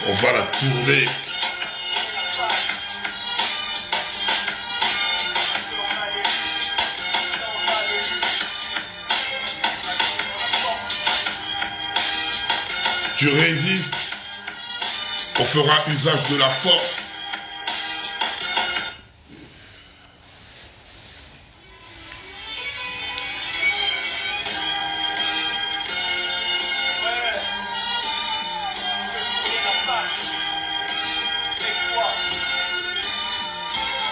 On va la tourner. Tu résistes, on fera usage de la force.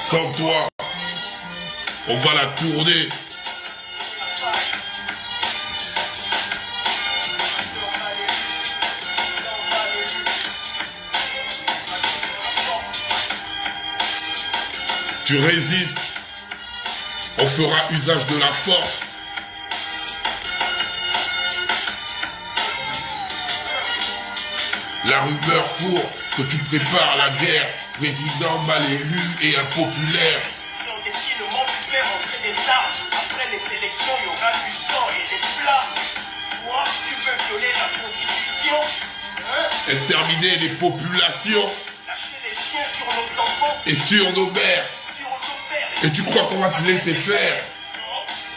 Sans toi, on va la tourner. Tu résistes, on fera usage de la force. La rumeur court que tu prépares la guerre, président mal élu et impopulaire. Clandestinement, tu fais rentrer des armes. Après les élections, il y aura du sang et des flammes. Moi, tu veux violer la Constitution, hein? Exterminer les populations. Lâcher les chiens sur nos enfants et sur nos mères. Et tu crois qu'on va te laisser faire?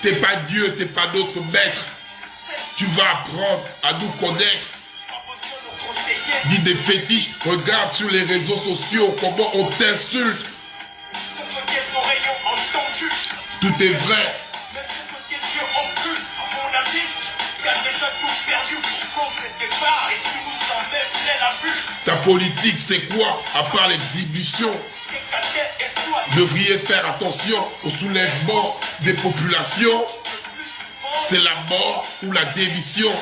T'es pas Dieu, t'es pas notre maître. Tu vas apprendre à nous connaître. Dis des fétiches, regarde sur les réseaux sociaux comment on t'insulte. Tout est vrai. Ta politique c'est quoi à part l'exhibition? Vous devriez faire attention au soulèvement des populations. C'est la mort ou la démission.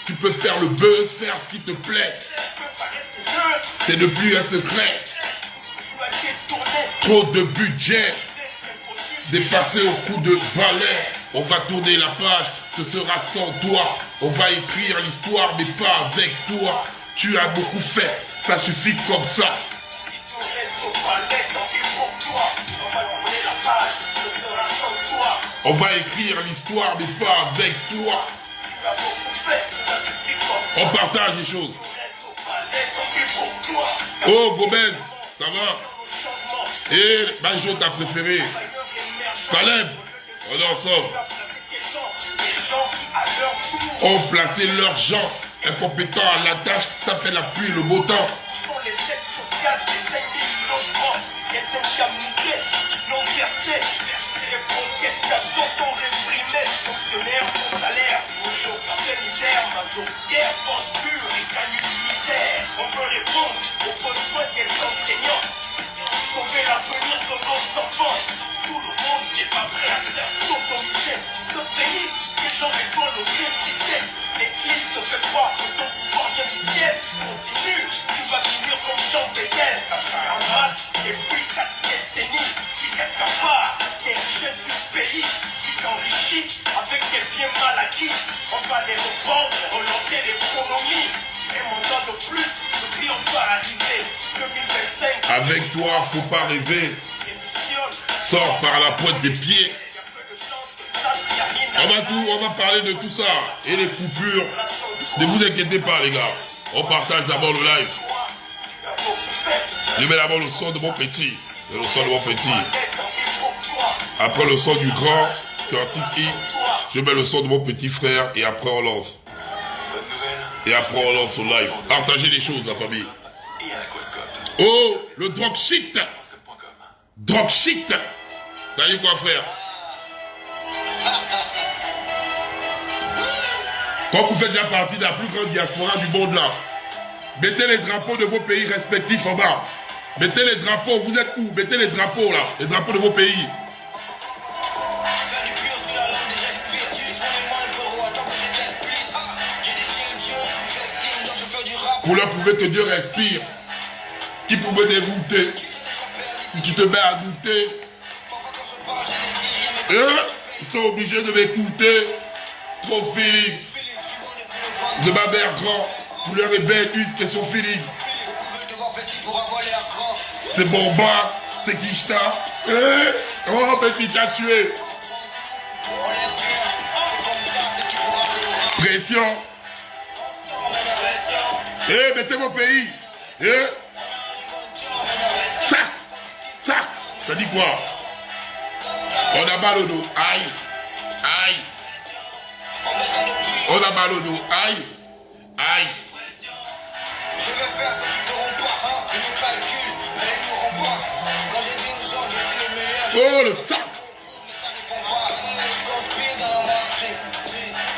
Tu peux faire le buzz, faire ce qui te plaît. C'est ne plus un secret. Trop de budget. Dépassé au coup de balai. On va tourner la page, ce sera sans toi. On va écrire l'histoire, mais pas avec toi. Tu as beaucoup fait, ça suffit comme ça. On va écrire l'histoire, mais pas avec toi. On partage les choses. Oh, Gomez, ça va? Et Bajo, t'as préféré? Caleb, on est ensemble. On plaçait leurs gens incompétents à la tâche, ça fait la pluie et le beau temps. On veut répondre aux besoins des enseignants, sauver l'avenir de nos enfants. Tout le monde n'est pas prêt à se faire sodomiser. Ce pays, les gens répondent au bien système. L'église te fait croire que ton pouvoir vient du ciel. Continue, tu vas finir comme Jean Bédel. En masse, et puis 4 décennies. Tu t'accapares des richesses du pays. Tu t'enrichis avec des biens mal acquis. On va les revendre et relancer l'économie. Et mon temps de plus, le triomphe va arriver. 2025. Avec toi, faut pas rêver. Sors par la pointe des pieds. On va parler de tout ça. Et les coupures. Ne vous inquiétez pas, les gars. On partage d'abord le live. Je mets d'abord le son de mon petit. Le son de mon petit. Après le son du grand Curtis E. Je mets le son de mon petit frère. Et après on lance. Et après on lance au live. Partagez les choses, la famille. Oh, le drop shit. Drop shit. Salut quoi, frère? Quand vous faites déjà partie de la plus grande diaspora du monde là, mettez les drapeaux de vos pays respectifs en bas. Mettez les drapeaux, vous êtes où? Mettez les drapeaux là, les drapeaux de vos pays. Pour leur prouver que Dieu respire, qui pouvait dégoûter. Si tu te mets à douter, ils sont obligés de m'écouter. Trop feeling. De ma mère grand, couleur est belle, une question feeling. C'est bon bas, c'est Kishta. Oh, petit, tu as tué. Pression. Mettez vos pays. Et ça dit quoi? On a mal au dos, aïe, aïe. On a mal au dos, aïe, aïe. Je vais faire ce qu'ils feront pas, hein. Ils nous calculent, mais ils n'auront pas. Quand j'ai dit aux gens que je suis le meilleur, Oh le sac. je conspire dans la matrice.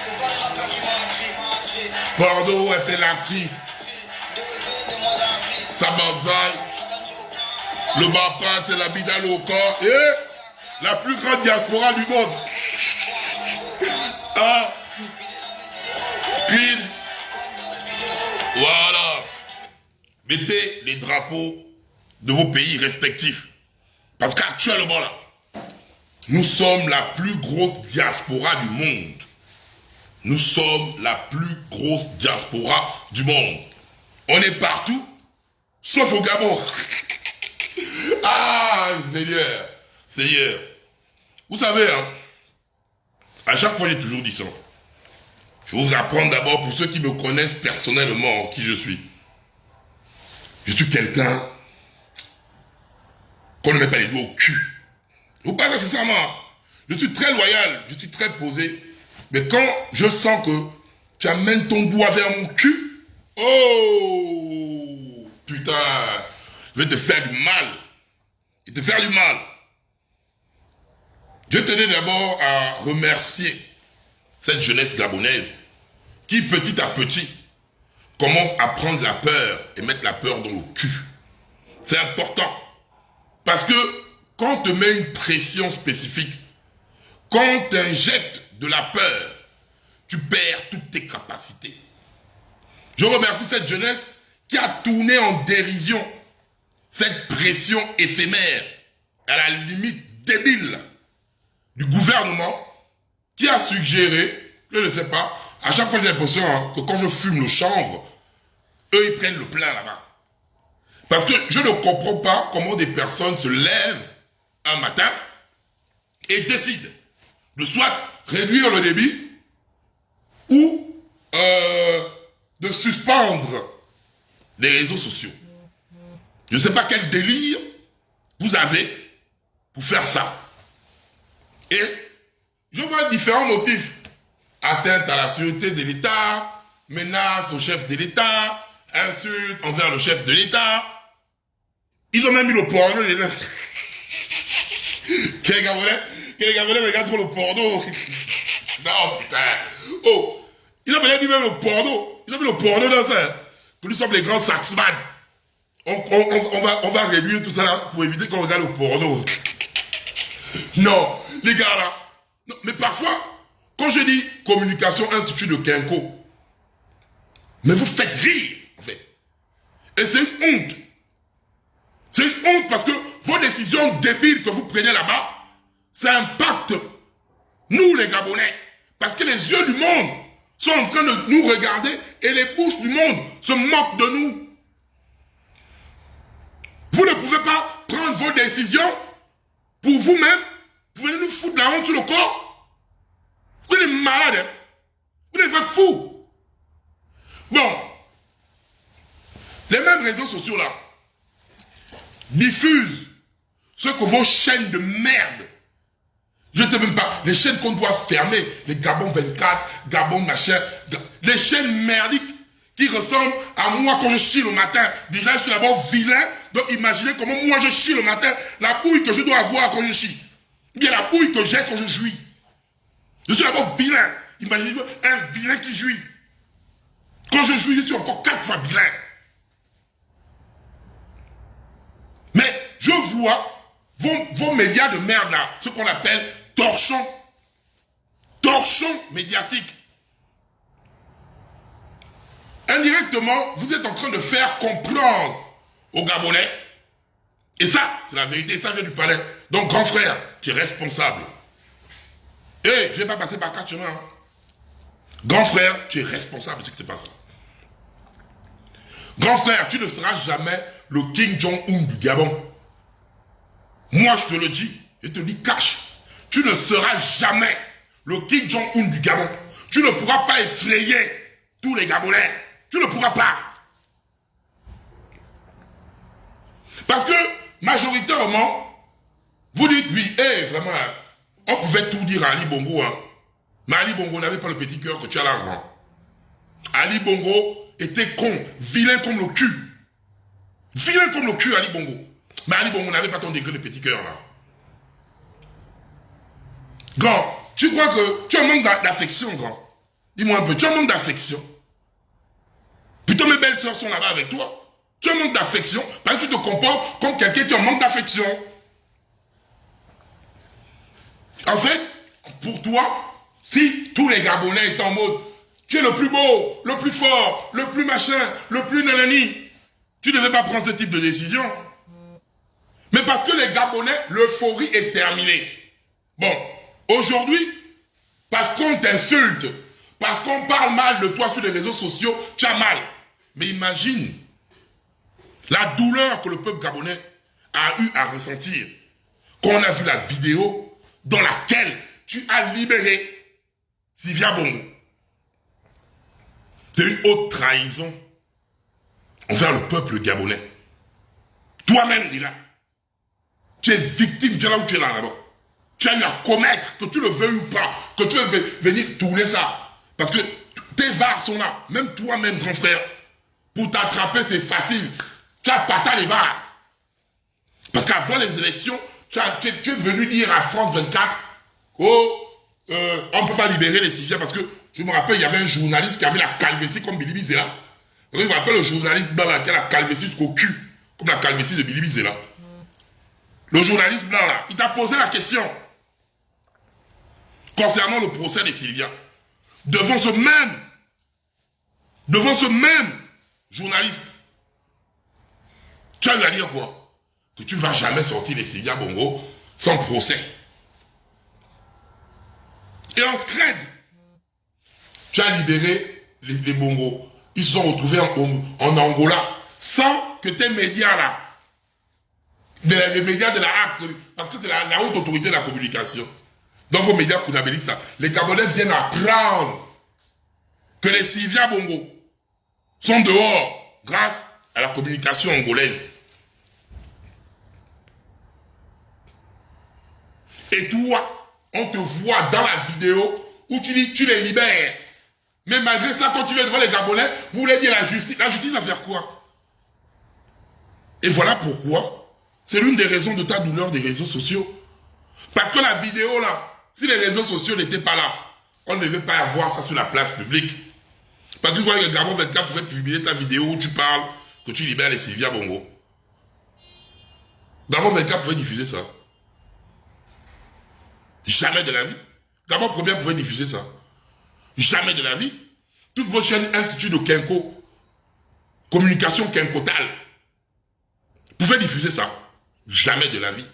Ce sont les rappeurs qui m'attristent. Bordeaux, elle fait l'actrice. Ça banzaille. Le Bapa, c'est la bidale au corps. Et la plus grande diaspora du monde. Ah. Clean. Voilà. Mettez les drapeaux de vos pays respectifs. Parce qu'actuellement là, nous sommes la plus grosse diaspora du monde. Nous sommes la plus grosse diaspora du monde. On est partout, sauf au Gabon. Ah, Seigneur, Seigneur. Vous savez, hein, à chaque fois j'ai toujours dit ça. Je vais vous apprendre d'abord pour ceux qui me connaissent personnellement qui je suis. Je suis quelqu'un qu'on ne met pas les doigts au cul. Vous parlez nécessairement. Je suis très loyal, je suis très posé. Mais quand je sens que tu amènes ton doigt vers mon cul, oh putain, je vais te faire du mal. Et te faire du mal. Je tenais d'abord à remercier cette jeunesse gabonaise qui petit à petit commence à prendre la peur et mettre la peur dans le cul. C'est important. Parce que quand on te met une pression spécifique, quand on t'injecte de la peur, tu perds toutes tes capacités. Je remercie cette jeunesse qui a tourné en dérision cette pression éphémère, à la limite débile, du gouvernement qui a suggéré, je ne sais pas, à chaque fois j'ai l'impression hein, que quand je fume le chanvre, eux ils prennent le plein là-bas. Parce que je ne comprends pas comment des personnes se lèvent un matin et décident de soit réduire le débit ou de suspendre les réseaux sociaux. Je ne sais pas quel délire vous avez pour faire ça. Et je vois différents motifs. Atteinte à la sûreté de l'État, menace au chef de l'État, insulte envers le chef de l'État. Ils ont même mis le porno. Quel Gabonais regarde trop le porno. Non, putain. Oh, ils ont même mis le porno. Ils ont mis le porno dans ça. Que nous sommes les grands saxman. On va réduire tout ça là pour éviter qu'on regarde le porno. Non, les gars là. Non, mais parfois, quand je dis communication institut de Kenko, mais vous faites rire, en fait. Et c'est une honte. C'est une honte parce que vos décisions débiles que vous prenez là-bas, ça impacte nous les Gabonais. Parce que les yeux du monde sont en train de nous regarder et les bouches du monde se moquent de nous. Vous ne pouvez pas prendre vos décisions pour vous-même. Vous venez nous foutre la honte sur le corps. Vous êtes malade. Hein? Vous êtes fous. Bon. Les mêmes réseaux sociaux là diffusent ce que vos chaînes de merde. Je ne sais même pas. Les chaînes qu'on doit fermer. Les Gabon 24, Gabon machin. Les chaînes merdiques qui ressemblent à moi quand je chie le matin. Déjà, je suis d'abord vilain. Donc imaginez comment moi je chie le matin. La bouille que je dois avoir quand je chie. Ou bien la bouille que j'ai quand je jouis. Je suis d'abord vilain. Imaginez un vilain qui jouit. Quand je jouis, je suis encore 4 fois vilain. Mais je vois vos médias de merde là, ce qu'on appelle torchons. Torchons médiatiques. Indirectement, vous êtes en train de faire comprendre aux Gabonais, et ça, c'est la vérité, ça vient du palais. Donc, grand frère, tu es responsable. Je ne vais pas passer par 4 chemins. Hein. Grand frère, tu es responsable de ce qui se passe là. Grand frère, tu ne seras jamais le King Jong-un du Gabon. Moi, je te le dis, je te le dis cash. Tu ne seras jamais le King Jong-un du Gabon. Tu ne pourras pas effrayer tous les Gabonais. Tu ne pourras pas. Parce que, majoritairement, vous dites, oui, vraiment, on pouvait tout dire à Ali Bongo, hein. Mais Ali Bongo n'avait pas le petit cœur que tu as là avant. Ali Bongo était con, vilain comme le cul. Vilain comme le cul, Ali Bongo. Mais Ali Bongo n'avait pas ton degré de petit cœur, là. Grand, tu crois que tu as un manque d'affection, grand? Dis-moi un peu, tu as un manque d'affection? Putain, mes belles sœurs sont là-bas avec toi. Tu as un manque d'affection parce que tu te comportes comme quelqu'un qui a un manque d'affection. En fait, pour toi, si tous les Gabonais étaient en mode tu es le plus beau, le plus fort, le plus machin, le plus nanani, tu ne devais pas prendre ce type de décision. Mais parce que les Gabonais, l'euphorie est terminée. Bon, aujourd'hui, parce qu'on t'insulte, parce qu'on parle mal de toi sur les réseaux sociaux, tu as mal. Mais imagine la douleur que le peuple gabonais a eu à ressentir quand on a vu la vidéo dans laquelle tu as libéré Sylvia Bongo. C'est une haute trahison envers le peuple gabonais. Toi-même, Lila, tu es victime de là où tu es là-bas. Tu as eu à commettre, que tu le veuilles ou pas, que tu veux venir tourner ça. Parce que tes VAR sont là. Même toi-même, grand frère, pour t'attraper, c'est facile. Tu as pas les VAR. Parce qu'avant les élections, tu es venu dire à France 24, oh, on ne peut pas libérer les sujets parce que je me rappelle, il y avait un journaliste qui avait la calvétie comme Billy Bizela. Je me rappelle le journaliste blanc là, qui a la calvétie jusqu'au cul, comme la calvétie de Billy Bizela. Le journaliste blanc là, il t'a posé la question concernant le procès de Sylvia. Devant ce même journaliste, tu as eu à dire quoi? Que tu ne vas jamais sortir de Sylvia Bongo sans procès. Et en scred, tu as libéré les Bongos. Ils se sont retrouvés en Angola sans que tes médias là, les médias de la HAC, parce que c'est la haute autorité de la communication. Dans vos médias kounabélistes là, les Gabonais viennent apprendre que les Sylvia Bongo sont dehors grâce à la communication angolaise. Et toi, on te voit dans la vidéo où tu dis tu les libères. Mais malgré ça, quand tu viens devant les Gabonais, vous voulez dire la justice. La justice va faire quoi? Et voilà pourquoi c'est l'une des raisons de ta douleur des réseaux sociaux. Parce que la vidéo là, si les réseaux sociaux n'étaient pas là, on ne devait pas avoir ça sur la place publique. Parce que le Gabon 24 pouvait publier ta vidéo où tu parles que tu libères les Sylvia Bongo. Gabon 24 pouvait diffuser ça. Jamais de la vie. Gabon Première pouvait diffuser ça. Jamais de la vie. Toutes vos chaînes instituts de Kenko, communication Kenkotale, pouvaient diffuser ça. Jamais de la vie.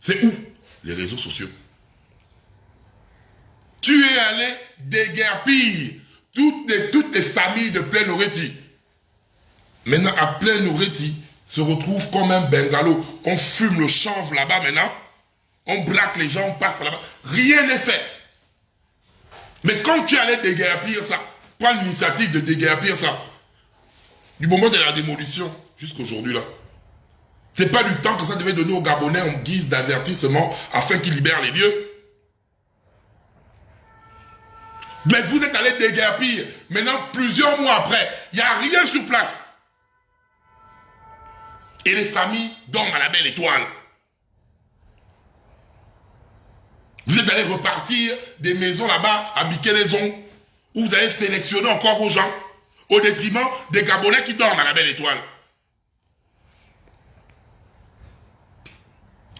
C'est où? Les réseaux sociaux. Tu es allé déguerpir toutes les familles de Plein-Oreti. Maintenant, à Plein-Oreti, se retrouve comme un bungalow. On fume le chanvre là-bas maintenant. On braque les gens, on passe par là-bas. Rien n'est fait. Mais quand tu allais déguerpir ça, prendre l'initiative de déguerpir ça, du moment de la démolition jusqu'à aujourd'hui là, c'est pas du temps que ça devait donner aux Gabonais en guise d'avertissement afin qu'ils libèrent les lieux. Mais vous êtes allé déguerpir. Maintenant, plusieurs mois après, il n'y a rien sur place. Et les familles dorment à la belle étoile. Vous êtes allé repartir des maisons là-bas à Biquet-les-Ongles, où vous avez sélectionné encore vos gens, au détriment des Gabonais qui dorment à la belle étoile.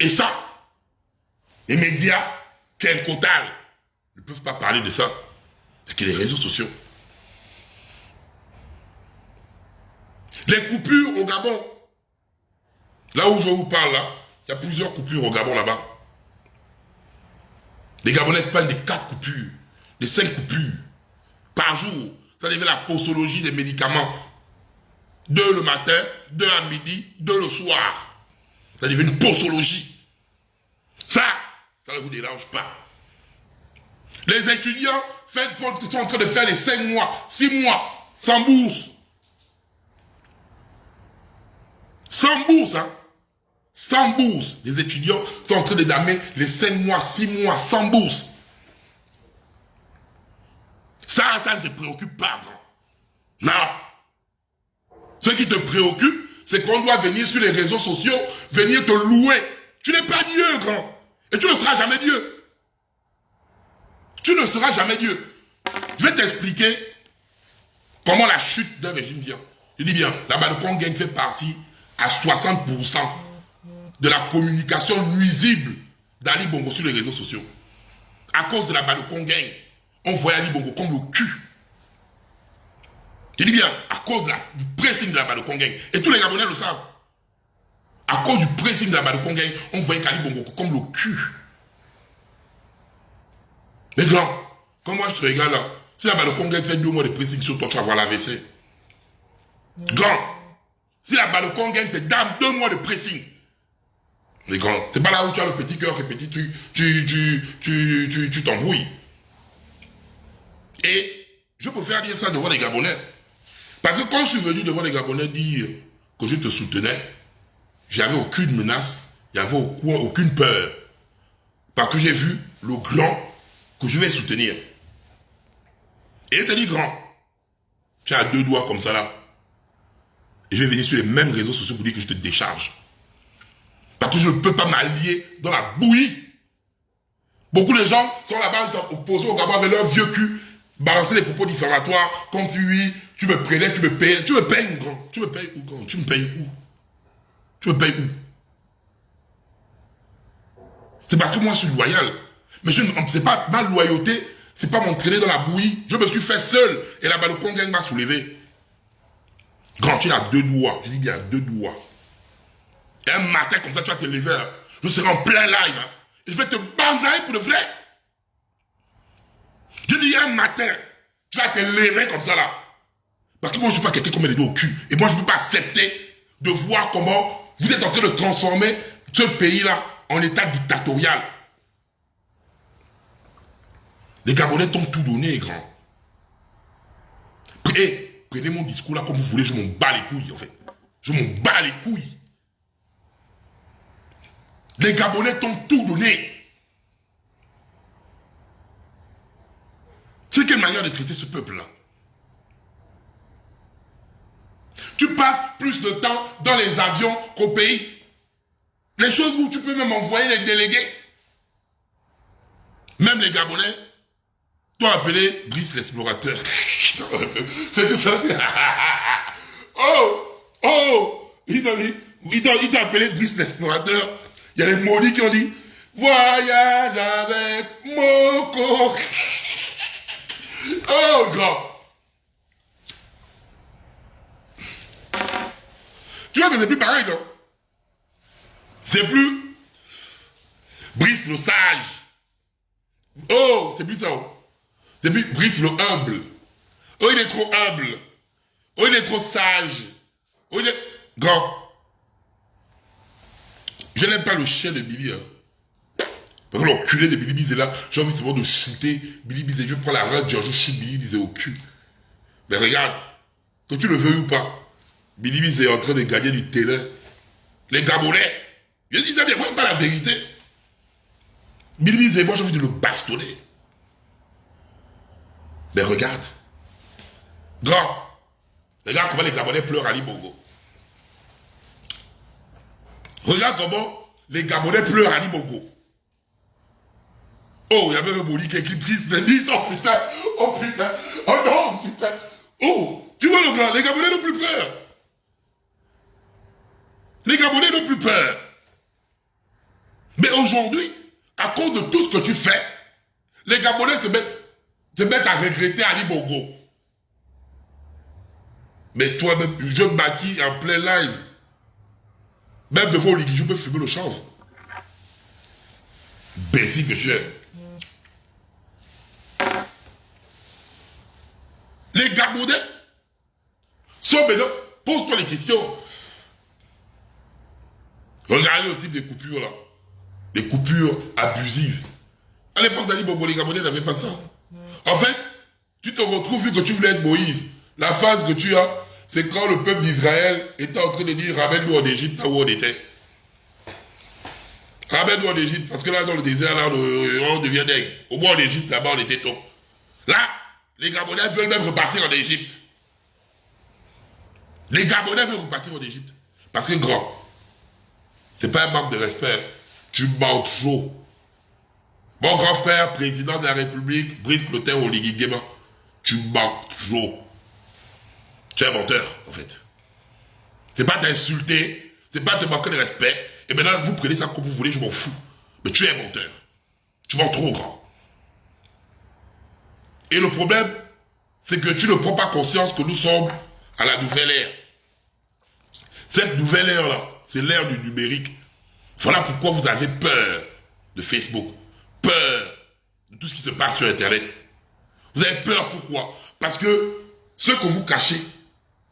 Et ça, les médias, Kenkotale, ne peuvent pas parler de ça. C'est que les réseaux sociaux. Les coupures au Gabon. Là où je vous parle, là, il y a plusieurs coupures au Gabon là-bas. Les Gabonais prennent des 4 coupures, des 5 coupures par jour. Ça devient la posologie des médicaments. 2 le matin, 2 à midi, 2 le soir. Ça devient une posologie. Ça ne vous dérange pas. Les étudiants sont en train de faire les 5 mois, 6 mois, sans bourse. Sans bourse, hein. sans bourse. Les étudiants sont en train de damer les 5 mois, 6 mois, sans bourse. Ça ne te préoccupe pas, grand. Non. Ce qui te préoccupe, c'est qu'on doit venir sur les réseaux sociaux, venir te louer. Tu n'es pas Dieu, grand. Et tu ne seras jamais Dieu. Tu ne seras jamais Dieu. Je vais t'expliquer comment la chute d'un régime vient. Je dis bien, la Balcon Gang fait partie à 60% de la communication nuisible d'Ali Bongo sur les réseaux sociaux. À cause de la Balcon Gang, on voyait Ali Bongo comme le cul. Je dis bien, à cause du pressing de la Balcon Gang. Et tous les Gabonais le savent. À cause du pressing de la Balcon Gang, on voyait Ali Bongo comme le cul. Mais grand, comme moi je te regarde là, si la Balcon Gang fait 2 mois de pressing sur toi, tu vas voir l'AVC. Grand, si la Balcon Gang te dame 2 mois de pressing, mais grand, c'est pas là où tu as le petit cœur et petit tu t'embrouilles. Et je préfère dire ça devant les Gabonais. Parce que quand je suis venu devant les Gabonais dire que je te soutenais, j'avais aucune menace, il n'y avait aucune peur. Parce que j'ai vu le clan que je vais soutenir. Et je te dis grand, tu as 2 doigts comme ça là. Et je vais venir sur les mêmes réseaux sociaux pour dire que je te décharge. Parce que je ne peux pas m'allier dans la bouillie. Beaucoup de gens sont là-bas, ils sont opposés au Gabon avec leur vieux cul, balancer des propos diffamatoires, comme tu me prenais, tu me payes. Tu me payes, grand. Tu me payes où, grand? Tu me payes où? Tu me payes où? C'est parce que moi, je suis loyal. Mais c'est pas ma loyauté, c'est pas m'entraîner dans la bouillie. Je me suis fait seul. Et la Balcon Gang m'a soulevé. Grand, tu as 2 doigts. Je dis bien 2 doigts. Et un matin comme ça, tu vas te lever. Hein. Je serai en plein live. Hein. Et je vais te banzailler pour de vrai. Je dis un matin, tu vas te lever comme ça là. Parce que moi, je ne suis pas quelqu'un qui met les dos au cul. Et moi, je ne peux pas accepter de voir comment vous êtes en train de transformer ce pays-là en état dictatorial. Les Gabonais t'ont tout donné, grand. Et prenez mon discours là comme vous voulez, je m'en bats les couilles en fait. Je m'en bats les couilles. Les Gabonais t'ont tout donné. C'est quelle manière de traiter ce peuple-là? Tu passes plus de temps dans les avions qu'au pays. Les choses où tu peux même envoyer les délégués. Même les Gabonais t'ont appelé Brice l'explorateur. C'est tout ça. Il t'a appelé Brice l'explorateur. Il y a les maudits qui ont dit voyage avec Moko. Oh, grand. Tu vois que c'est plus pareil, non? C'est plus Brice le sage. Oh, c'est plus ça. C'est plus Brice le humble. Oh, il est trop humble. Oh, il est trop sage. Oh, il est... Grand. Je n'aime pas le chien de Billy. Hein. Parce que l'enculé de Billy Bizet là, j'ai envie seulement de shooter Billy Bizet. Je prends la radio, je shoot Billy Bizet au cul. Mais regarde, que tu le veuilles ou pas, Billy Bizet est en train de gagner du terrain. Les Gabonais, ils disent bien, moi c'est pas la vérité. Billy Bizet, moi j'ai envie de le bastonner. Mais regarde. Grand. Regarde comment les Gabonais pleurent Ali Bongo. Regarde comment les Gabonais pleurent Ali Bongo. Oh, il y avait un Boli qui écrit triste de 10. Oh putain. Oh putain. Oh non, putain. Oh, tu vois le grand, les Gabonais n'ont plus peur. Les Gabonais n'ont plus peur. Mais aujourd'hui, à cause de tout ce que tu fais, les Gabonais se mettent à regretter Ali Bongo. Mais toi-même, je maquille en plein live. Même devant Oligui, je peux fumer le chanvre. Bézi que tu es. Les Gabonais sont maintenant... Pose-toi les questions. Regardez le type de coupures là. Les coupures abusives. À l'époque d'Ali Bongo, les Gabonais n'avaient pas ça. En fait, tu te retrouves, vu que tu voulais être Moïse, la phase que tu as, c'est quand le peuple d'Israël était en train de dire ramène-nous en Égypte, là où on était. Ramène-nous en Égypte, parce que là, dans le désert, là, on devient dingue. Au moins en Égypte, là-bas, on était top. Là, les Gabonais veulent même repartir en Égypte. Les Gabonais veulent repartir en Égypte. Parce que, grand, c'est pas un manque de respect. Tu mens trop. Mon grand frère, président de la République, Brice Clotaire Oligui Nguema, tu mens trop. Tu es un menteur, en fait. C'est pas t'insulter, c'est pas te manquer de respect. Et maintenant, vous prenez ça comme vous voulez, je m'en fous. Mais tu es un menteur. Tu mens trop, grand. Et le problème, c'est que tu ne prends pas conscience que nous sommes à la nouvelle ère. Cette nouvelle ère-là, c'est l'ère du numérique. Voilà pourquoi vous avez peur de Facebook. Peur de tout ce qui se passe sur Internet. Vous avez peur, pourquoi? Parce que ce que vous cachez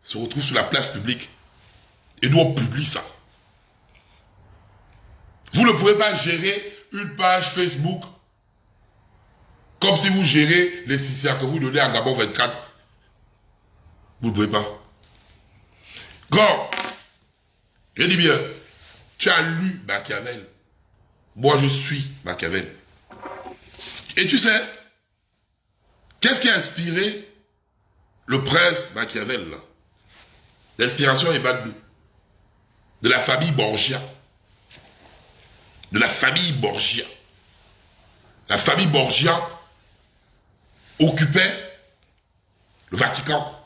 se retrouve sur la place publique. Et nous, on publie ça. Vous ne pouvez pas gérer une page Facebook comme si vous gérez les CCA que vous donnez à Gabon 24. Vous ne pouvez pas. Grand, je dis bien, tu as lu Machiavel. Moi, je suis Machiavel. Et tu sais, qu'est-ce qui a inspiré le prince Machiavel là? L'inspiration émane d'où? De la famille Borgia. De la famille Borgia. La famille Borgia occupait le Vatican.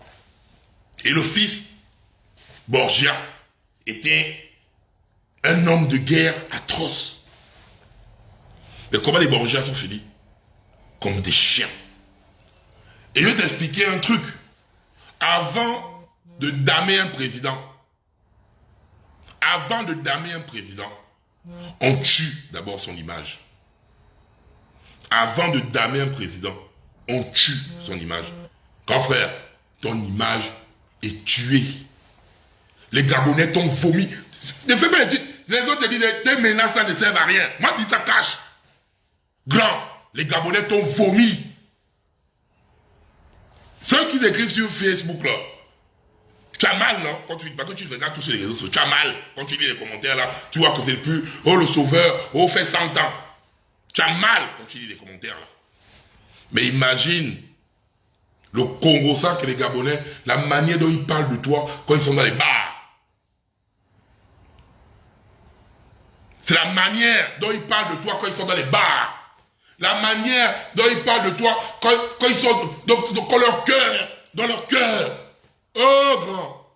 Et le fils Borgia était un homme de guerre atroce. Mais comment les Borgia sont finis? Comme des chiens. Et je vais t'expliquer un truc. Avant de damer un président, on tue d'abord son image. Avant de damer un président, on tue son image. Grand frère, ton image est tuée. Les Gabonais t'ont vomi. Ne fais pas les autres te disent, tes menaces, ça ne servent à rien. Moi, je dis ça cache. Grand, les Gabonais t'ont vomi. Ceux qui écrivent sur Facebook, là, tu as mal, non? Quand tu regardes tous sur les réseaux sociaux, tu as mal. Quand tu lis les commentaires, là, tu vois que c'est plus, oh le sauveur, oh fait 100 ans. Tu as mal quand tu lis les commentaires, là. Mais imagine le Congo, ça, que les Gabonais, la manière dont ils parlent de toi quand ils sont dans les bars. C'est la manière dont ils parlent de toi quand ils sont dans les bars. La manière dont ils parlent de toi quand ils sont dans leur cœur. Dans leur cœur. Oh, grand.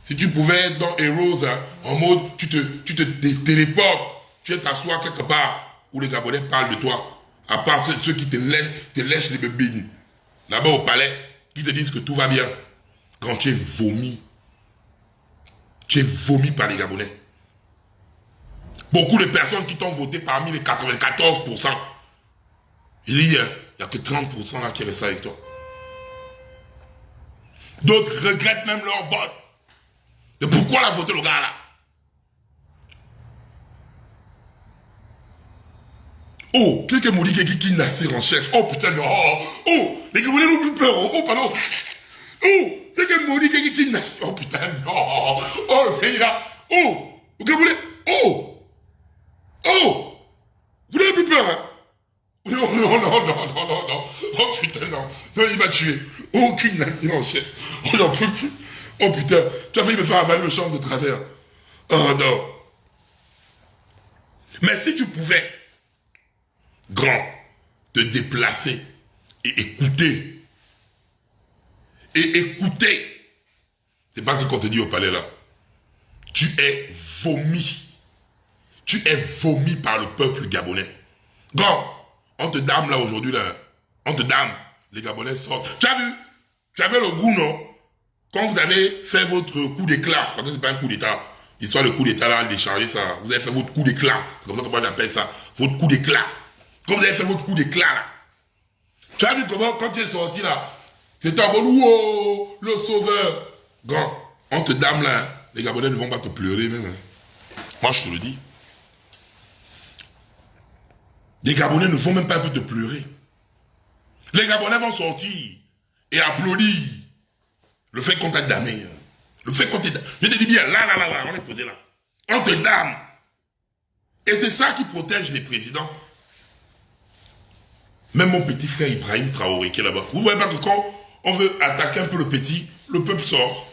Si tu pouvais être dans Heroes, hein, en mode, tu te téléportes, tu vas t'asseoir quelque part où les Gabonais parlent de toi. À part ceux qui te lèchent les bébés. Là-bas au palais, qui te disent que tout va bien. Quand tu es vomi. Tu es vomi par les Gabonais. Beaucoup de personnes qui t'ont voté parmi les 94%. Il n'y a que 30% là qui restent avec toi. D'autres regrettent même leur vote. Et pourquoi la voter le gars là? Oh, c'est que Modi qui Nassir en chef. Oh putain, oh, les Gabonais n'ont plus peur. Oh, pardon. Oh, c'est que Modi qui Nassir. Oh putain, non. Oh, le pays là. Oh, les Gabonais. Oh, vous n'avez plus peur, hein? Non. Oh putain, non. Non, il m'a tué. Oh, qui Nassir en chef. Oh, j'en peux plus. Oh putain, tu as failli me faire avaler le champ de travers. Oh non. Mais si tu pouvais, grand, te déplacer et écouter. C'est pas ce qu'on te dit au palais là. Tu es vomi. Tu es vomi par le peuple gabonais. Grand, on te dame là aujourd'hui là. On te dame. Les Gabonais sortent. Tu as vu? Tu avais le goût, non? Quand vous avez fait votre coup d'éclat, parce que c'est pas un coup d'état, l'histoire de coup d'état là, d'échanger ça, vous avez fait votre coup d'éclat, c'est comme ça qu'on appelle ça, votre coup d'éclat. Quand vous avez fait votre coup d'éclat là, tu as vu comment, quand tu es sorti là, c'était en mode, wow, le sauveur. Grand, on te dame là, les Gabonais ne vont pas te pleurer même. Hein. Moi je te le dis. Les Gabonais ne vont même pas te pleurer. Les Gabonais vont sortir et applaudir le fait qu'on t'a damé. Le fait qu'on t'a damé. Je te dis bien, là, on est posé là. On te dame. Et c'est ça qui protège les présidents. Même mon petit frère Ibrahim Traoré qui est là-bas. Vous voyez pas que quand on veut attaquer un peu le petit, le peuple sort.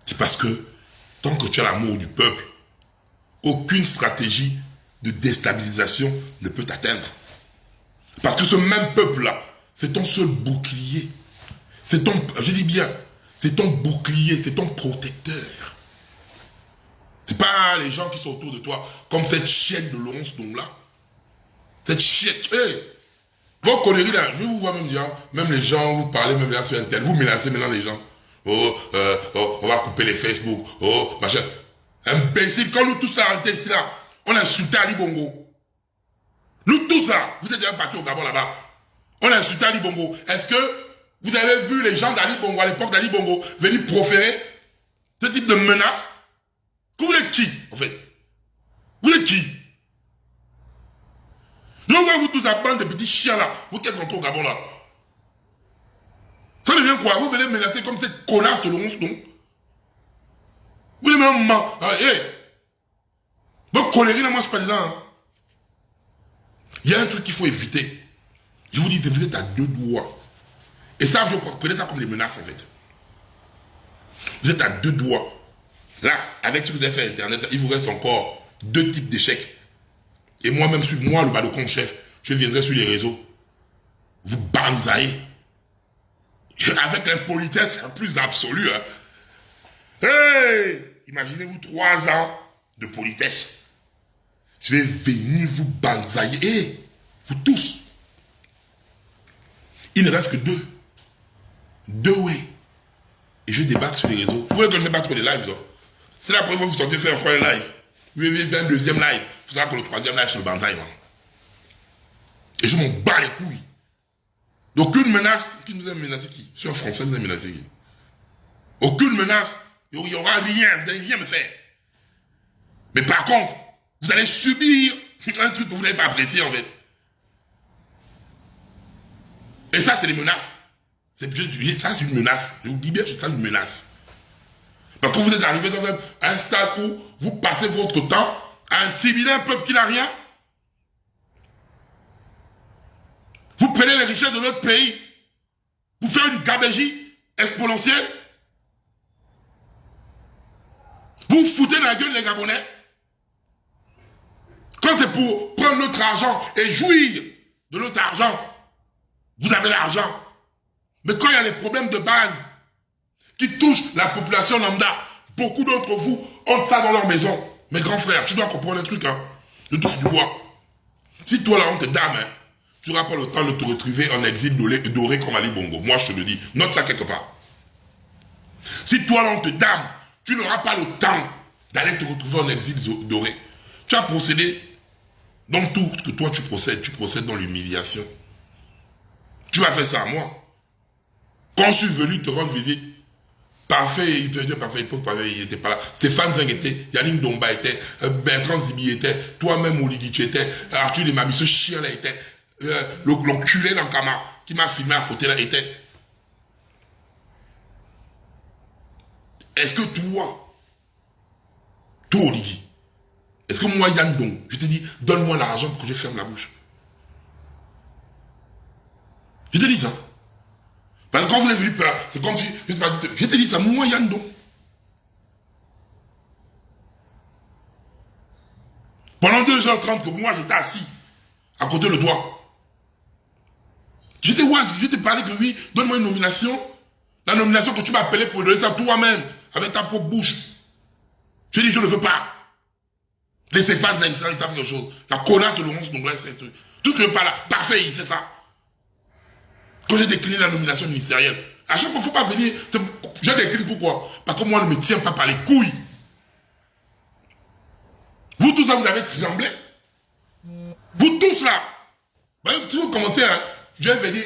C'est parce que tant que tu as l'amour du peuple, aucune stratégie de déstabilisation ne peut t'atteindre. Parce que ce même peuple-là, c'est ton seul bouclier. C'est ton, je dis bien, c'est ton bouclier, c'est ton protecteur. C'est pas les gens qui sont autour de toi, comme cette chienne de Laurence Dongla. Cette chienne, hey, vos conneries là, je vous vois même dire, même les gens, vous parlez même là sur Internet, vous menacez maintenant les gens. On va couper les Facebook, machin. Imbécile, quand nous tous là, ici là, on a insulté Ali Bongo. Nous tous là, vous êtes déjà partis au Gabon là-bas. On a insulté Ali Bongo. Est-ce que vous avez vu les gens d'Ali Bongo, à l'époque d'Ali Bongo, venir proférer ce type de menace? Que vous êtes qui, en fait? Vous êtes qui? Nous, on voit vous tous la bande de petits chiens là, vous qui êtes rentrés au Gabon là. Ça devient quoi? Vous venez menacer comme cette connasse de Laurence, non? Vous venez même... Hey! Votre connerie là, moi je parle là. Hein. Il y a un truc qu'il faut éviter. Je vous dis, vous êtes à deux doigts. Et ça, je prenez ça comme des menaces en fait. Vous êtes à deux doigts. Là, avec ce que vous avez fait à Internet, il vous reste encore deux types d'échecs. Et moi-même, moi, le balcon chef, je viendrai sur les réseaux. Vous banzaïez. Avec l'impolitesse la plus absolue. Hein. Hey! Imaginez-vous 3 ans de politesse. Je vais venir vous banzaïer. Hey! Vous tous. Il ne reste que 2. 2 ouais. Et je débarque sur les réseaux. Vous voyez que je ne fais pas trop les lives, donc. C'est la première fois que vous sortez faire encore un live. Vous allez faire un deuxième live. Vous savez que le 3e live sur le banzaï, man. Et je m'en bats les couilles. Aucune menace. Qui nous a menacé qui? Je suis un Français, nous a menacé qui? Aucune menace. Il n'y aura rien. Vous n'allez rien me faire. Mais par contre, vous allez subir un truc que vous n'avez pas apprécié, en fait. Et ça, c'est des menaces. Ça, c'est une menace. Je vous dis bien, c'est une menace. Parce que vous êtes arrivé dans un stade où vous passez votre temps à intimider un peuple qui n'a rien. Vous prenez les richesses de notre pays. Vous faites une gabegie exponentielle. Vous foutez dans la gueule les Gabonais. Quand c'est pour prendre notre argent et jouir de notre argent, vous avez l'argent. Mais quand il y a les problèmes de base qui touchent la population lambda, beaucoup d'entre vous ont ça dans leur maison. Mes grands frères, tu dois comprendre un truc, hein. Je touche du bois. Si toi là on te dame, hein, tu n'auras pas le temps de te retrouver en exil doré comme Ali Bongo. Moi je te le dis, note ça quelque part. Si toi là on te dame, tu n'auras pas le temps d'aller te retrouver en exil doré. Tu as procédé dans tout ce que toi tu procèdes dans l'humiliation. Tu vas faire ça à moi. Quand je suis venu te rendre visite, parfait, il n'était pas là. Stéphane Zeng était, Yannick Domba était, Bertrand Zibi était, toi-même Oligui tu étais, Arthur Lemami, ce chien là était, l'enculé d'Ankama qui m'a filmé à côté là était. Est-ce que toi Oligui, est-ce que moi Yann Dong, je te dis, donne-moi l'argent pour que je ferme la bouche. Je te dis ça. Parce que quand vous êtes venu, c'est comme si, je te dis ça, moi Yann Dong. Pendant 2h30 que moi j'étais assis à côté de toi. Je t'ai parlé que oui, donne-moi une nomination. La nomination que tu m'as appelée pour donner ça toi-même, avec ta propre bouche. Je dis je ne veux pas. Laissez faire ça, ils savent quelque chose. La connasse de Laurence Dongla, c'est tout. Tout ne veut pas là. Parfait, c'est ça. Quand j'ai décliné la nomination ministérielle, à chaque fois, il ne faut pas venir. Je décline pourquoi? Parce que moi, je ne me tiens pas par les couilles. Vous tous là, vous avez tremblé. Vous tous là. Si vous commencez à. Je vais venir.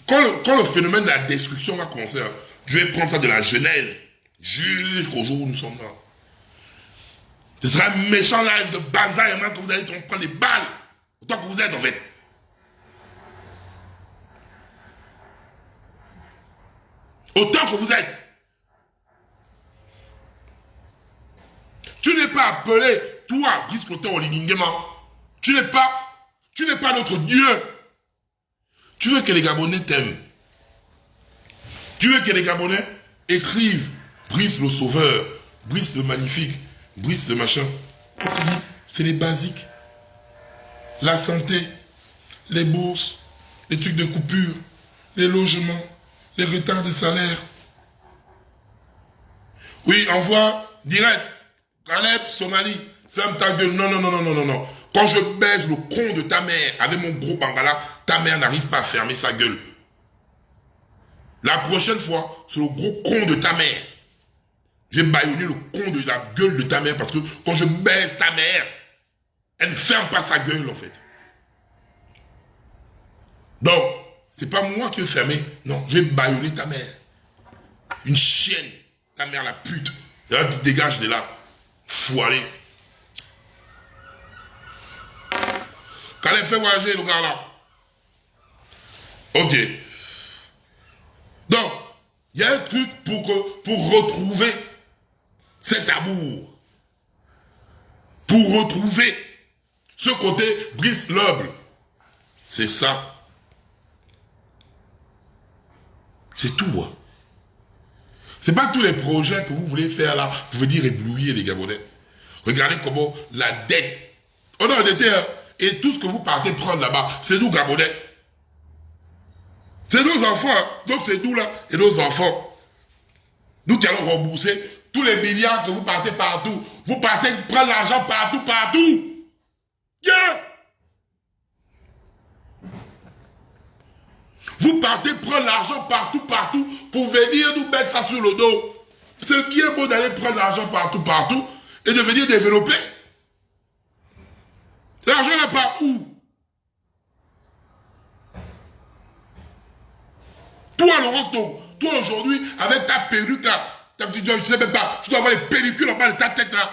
Quand le phénomène de la destruction va commencer, je vais prendre ça de la Genèse jusqu'au jour où nous sommes là. Ce sera un méchant live de banzai et que vous allez prendre des balles. Autant que vous êtes en fait. Autant que vous êtes. n'es pas appelé, toi, Brice Clotaire Oliningema. Tu n'es pas notre Dieu. Tu veux que les Gabonais t'aiment. Tu veux que les Gabonais écrivent Brice le Sauveur, Brice le Magnifique, Brice le machin. C'est les basiques. La santé, les bourses, les trucs de coupure, les logements, les retards de salaire. Oui, envoie direct. Caleb, Somalie, ferme ta gueule. Non, non, non, non, non, non, non. Quand je baise le con de ta mère avec mon gros bangala, ta mère n'arrive pas à fermer sa gueule. La prochaine fois, c'est le gros con de ta mère. J'ai baïonné le con de la gueule de ta mère parce que quand je baise ta mère, elle ne ferme pas sa gueule en fait. Donc, c'est pas moi qui vais fermer. Non, j'ai baïonné ta mère. Une chienne. Ta mère la pute. Et là, tu dégages de là. Fou aller. Caleb fait voyager le gars là. Ok. Donc, il y a un truc pour retrouver cet amour. Pour retrouver ce côté Brice Loble. C'est ça. C'est tout. Hein. C'est pas tous les projets que vous voulez faire là pour venir éblouir les Gabonais. Regardez comment la dette. On a endetté et tout ce que vous partez prendre là-bas, c'est nous Gabonais. C'est nos enfants. Hein. Donc c'est nous là et nos enfants. Nous qui allons rembourser tous les milliards que vous partez partout. Vous partez prendre l'argent partout, partout. Yeah! Vous partez prendre l'argent partout, partout, pour venir nous mettre ça sur le dos. C'est bien beau d'aller prendre l'argent partout, partout, et de venir développer. L'argent n'est pas où? Toi, Laurence, donc, toi aujourd'hui, avec ta perruque là, je sais même pas, tu dois avoir les pellicules en bas de ta tête là,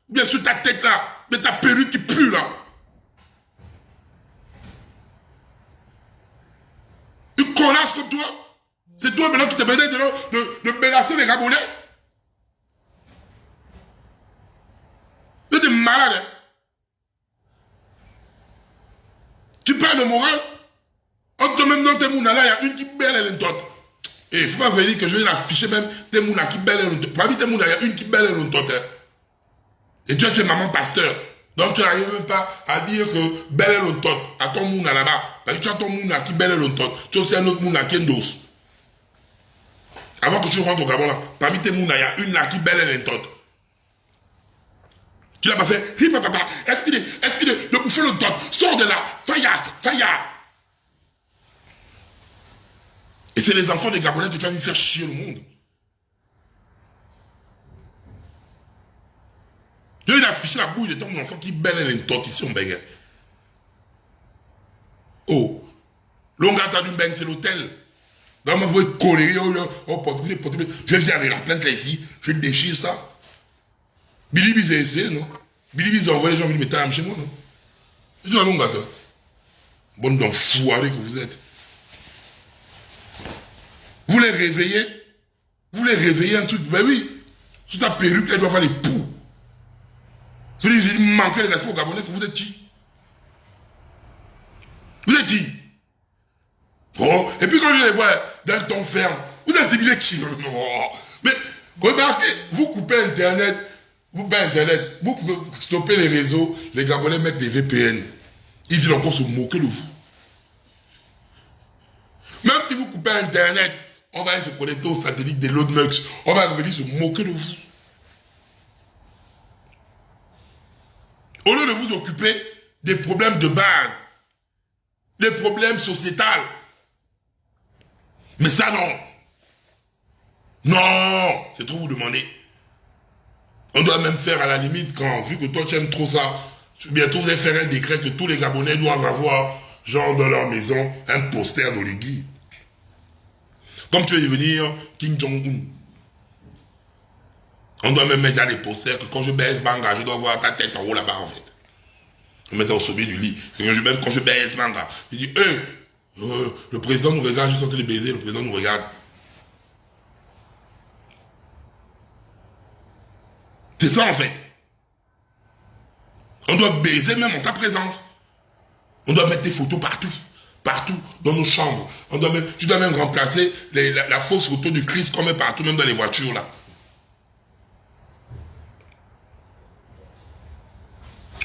bien sûr ta tête là, mais ta perruque qui pue là. Une connasse comme toi. C'est toi maintenant qui te menais de menacer les Gabonais. Tu es malade. Hein? Tu parles de morale. En te même dans tes mounas là, il y a une qui belle et l'entote. Et il ne faut pas venir que je vais l'afficher même tes mounas qui belle et l'entote. Parmi tes mounas, il y a une qui belle et l'entote. Hein? Et toi, tu es maman pasteur. Donc tu n'arrives même pas à dire que belle et l'entote à ton mouna là-bas. Parce que tu as ton mouna qui belle et l'entote. Tu as aussi un autre mouna qui est dos. Avant que tu rentres au Gabon là, parmi tes mounas, il y a une là qui belle et l'entote. Tu l'as pas fait. Hi papa, esprit de bouffer l'entote. Sors de là. Faya, faya. Et c'est les enfants des Gabonais que tu vas venir faire chier le monde. Je vais afficher la bouille de ton enfant qui belle et l'entote ici en Bengue. Oh, l'ongata du Bengue, c'est l'hôtel. Dans ma voix colérée, je viens avec la plainte là ici, je déchire ça. Billy Biz a essayé, non? Billy Biz a envoyé les gens venir mettre un chez moi, non? Je dis à l'ongata. Bonne d'enfoiré que vous êtes. Vous les réveillez un truc, ben oui, sous ta perruque, elle doit avoir les poux. Vous dites, il manquait les respect aux Gabonais que vous êtes qui? Vous êtes qui? Oh, et puis quand je les vois dans le ton ferme, vous êtes qui? Oh. Mais remarquez, vous coupez Internet, vous pouvez stopper les réseaux, les Gabonais mettent des VPN. Ils viennent encore se moquer de vous. Même si vous coupez Internet, on va aller se connecter au satellite de l'Odmux, on va venir se moquer de vous. Au lieu de vous occuper des problèmes de base, des problèmes sociétals. Mais ça non. Non, c'est trop vous demander. On doit même faire à la limite quand, vu que toi tu aimes trop ça, bientôt vous allez faire un décret que tous les Gabonais doivent avoir, genre dans leur maison, un poster d'Oligui. Comme tu veux devenir Kim Jong-un. On doit même mettre dans les posters que quand je baisse Manga, je dois voir ta tête en haut là-bas en fait. On met ça au sommet du lit. Même quand je baisse Manga, je dis, le président nous regarde, juste en train de baiser, le président nous regarde. C'est ça en fait. On doit baiser même en ta présence. On doit mettre des photos partout. Partout, dans nos chambres. Tu dois même remplacer la fausse photo du Christ qu'on met partout, même dans les voitures là.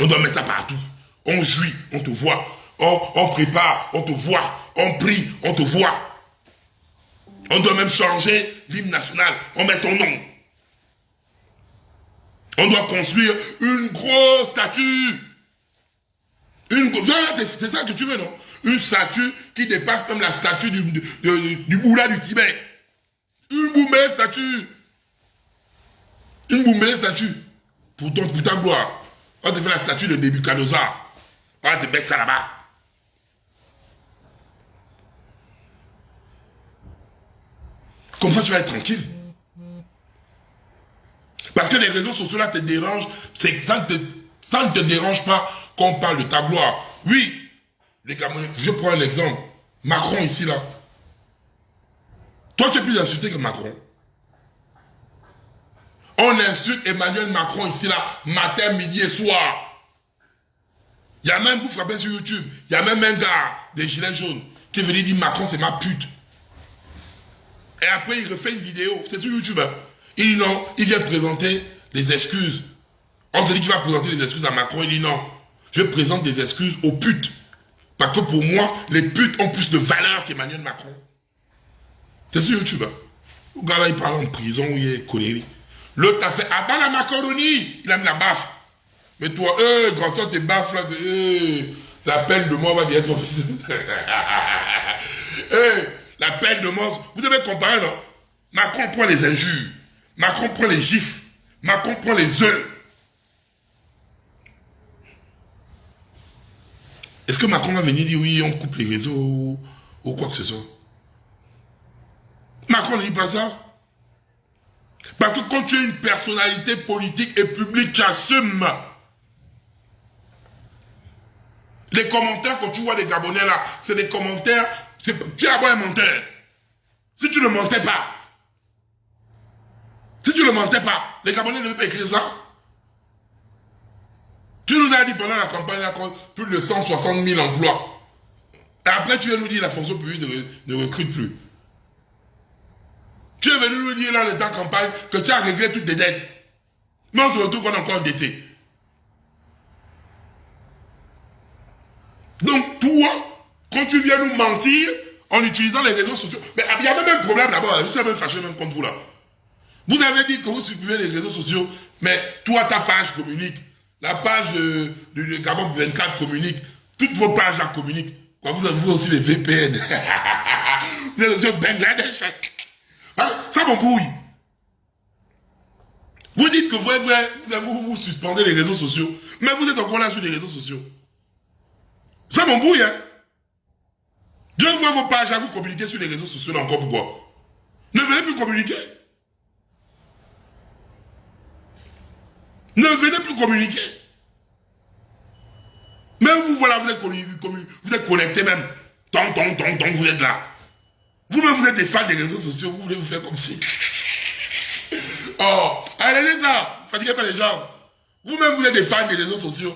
On doit mettre ça partout. On jouit, on te voit. On prépare, on te voit. On prie, on te voit. On doit même changer l'hymne national. On met ton nom. On doit construire une grosse statue. C'est ça que tu veux, non? Une statue qui dépasse même la statue du Bouddha du Tibet. Une Bouddha statue. Une Bouddha statue. Pour ta gloire. On te fait la statue de Nebuchadnezzar. On va te mettre ça là-bas. Comme ça, tu vas être tranquille. Parce que les réseaux sociaux là te dérangent. Ça ne te dérange pas quand on parle de ta gloire. Oui, les Camerounais, je prends un exemple. Macron ici là. Toi, tu es plus insulté que Macron. On insulte Emmanuel Macron ici là, matin, midi et soir. Il y a même, vous frappez sur YouTube, il y a même un gars des gilets jaunes qui est venu dire Macron c'est ma pute. Et après il refait une vidéo, c'est sur YouTube. Hein. Il dit non, il vient présenter les excuses. On se dit qu'il va présenter les excuses à Macron, il dit non, je présente des excuses aux putes. Parce que pour moi, les putes ont plus de valeur qu'Emmanuel Macron. C'est sur YouTube. Hein. Le gars là il parle en prison, il est connerie. L'autre a fait abat la macaroni, il a mis la baffe. Mais toi, grand soeur, tes baffes là, la peine de mort va bien être la peine de mort, vous devez comparer, non? Macron prend les injures, Macron prend les gifles, Macron prend les œufs. Est-ce que Macron va venir dire oui, on coupe les réseaux ou quoi que ce soit? Macron ne dit pas ça. Parce que quand tu es une personnalité politique et publique, tu assumes. Les commentaires, quand tu vois les Gabonais là, c'est des commentaires, tu es d'abord un menteur. Si tu ne mentais pas, les Gabonais ne veulent pas écrire ça. Tu nous as dit pendant la campagne, là, plus de 160 000 emplois. Et après, tu viens nous dire que la fonction publique ne recrute plus. Tu es venu nous dire là, dans ta campagne, que tu as réglé toutes les dettes. Mais on se retrouve qu'on est encore endetté. Donc, toi, quand tu viens nous mentir, en utilisant les réseaux sociaux, mais il y a même un problème d'abord, je suis même fâché même contre vous là. Vous avez dit que vous supprimez les réseaux sociaux, mais toi, ta page communique. La page de Gabon 24 communique. Toutes vos pages là communiquent. Quoi, vous aussi les VPN. Vous êtes sur Bangladesh. Ça m'embrouille. Vous dites que vous suspendez les réseaux sociaux, mais vous êtes encore là sur les réseaux sociaux. Ça m'embrouille, hein. Je vois vos pages à vous communiquer sur les réseaux sociaux, là encore pourquoi? Ne venez plus communiquer. Ne venez plus communiquer. Même vous, voilà, vous êtes connectés même. Tant, vous êtes là. Vous-même, vous êtes des fans des réseaux sociaux, vous voulez vous faire comme si. Oh, allez, ça, fatiguez pas les gens. Vous-même, vous êtes des fans des réseaux sociaux.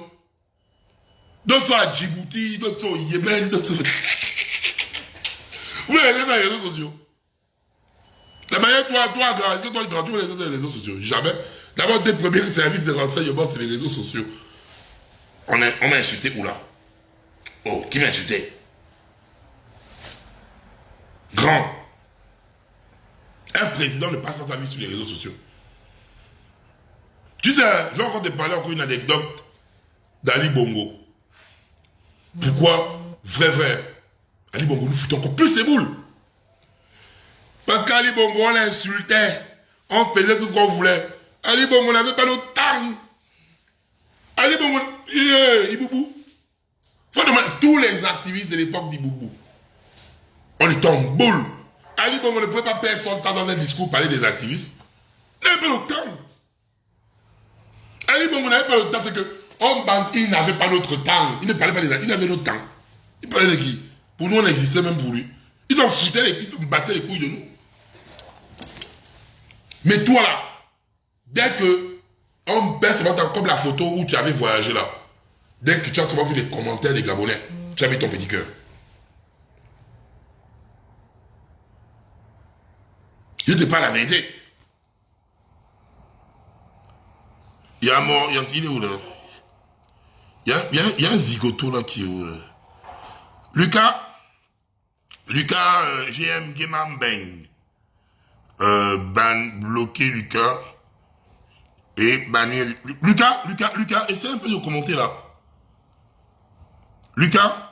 D'autres sont à Djibouti, d'autres sont au Yémen, d'autres sont... Vous êtes dans les réseaux sociaux. La manière, toi, tu es dans les réseaux sociaux. Jamais. D'abord, tes premiers services de renseignement, c'est les réseaux sociaux. On m'a insulté où là? Oh, qui m'a insulté? Grand. Un président ne passe pas sa vie sur les réseaux sociaux. Tu sais, je vais encore te parler encore une anecdote d'Ali Bongo. Pourquoi? Vrai. Ali Bongo nous foutait encore plus ses boules. Parce qu'Ali Bongo, on l'insultait. On faisait tout ce qu'on voulait. Ali Bongo n'avait pas notre temps. Ali Bongo, Iboubou. Faut demander tous les activistes de l'époque d'Iboubou. On était en boule. Ali Bongo ne pouvait pas perdre son temps dans un discours parler des activistes. Il n'avait pas le temps. Ali Bongo n'avait pas le temps, c'est que il n'avait pas notre temps. Il ne parlait pas des activistes, il avait notre temps. Il parlait de qui? Pour nous, on existait même pour lui. Ils ont foutu ils ont battu les couilles de nous. Mais toi là, dès que on baisse comme la photo où tu avais voyagé là, Dès que tu as comment vu les commentaires des Gabonais, tu as mis ton petit cœur. Je te parle la vérité. Il y a un mort, il est où là? Il y a un zigoto là qui est où là? Lucas, GM Geman Bang. Ban, bloqué Lucas. Et bannir. Lucas, essaie un peu de commenter là. Lucas,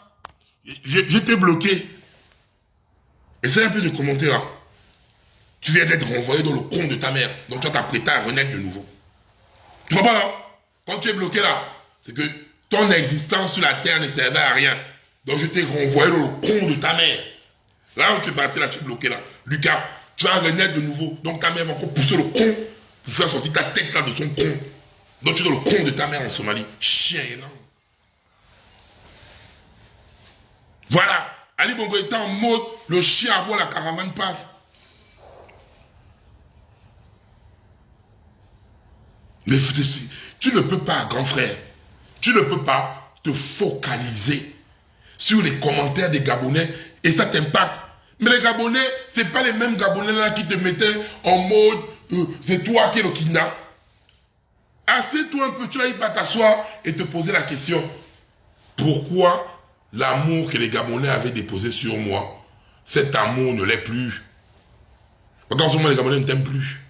je t'ai bloqué. Essaie un peu de commenter là. Tu viens d'être renvoyé dans le con de ta mère. Donc tu as t'apprêté à renaître de nouveau. Tu vois pas là? Quand tu es bloqué là, c'est que ton existence sur la terre ne servait à rien. Donc je t'ai renvoyé dans le con de ta mère. Là où tu es parti là, tu es bloqué là. Lucas, tu vas renaître de nouveau. Donc ta mère va encore pousser le con pour faire sortir ta tête là de son con. Donc tu es dans le con de ta mère en Somalie. Chien et là. Voilà. Ali Bongo est en mode le chien à boire, la caravane passe. Mais tu ne peux pas, grand frère, tu ne peux pas te focaliser sur les commentaires des Gabonais et ça t'impacte. Mais les Gabonais, ce n'est pas les mêmes Gabonais là qui te mettaient en mode c'est toi qui es le kidnap. Assieds-toi un peu, tu n'arrives pas à t'asseoir et te poser la question. Pourquoi l'amour que les Gabonais avaient déposé sur moi, cet amour ne l'est plus? Quand ce moment les Gabonais ne t'aiment plus.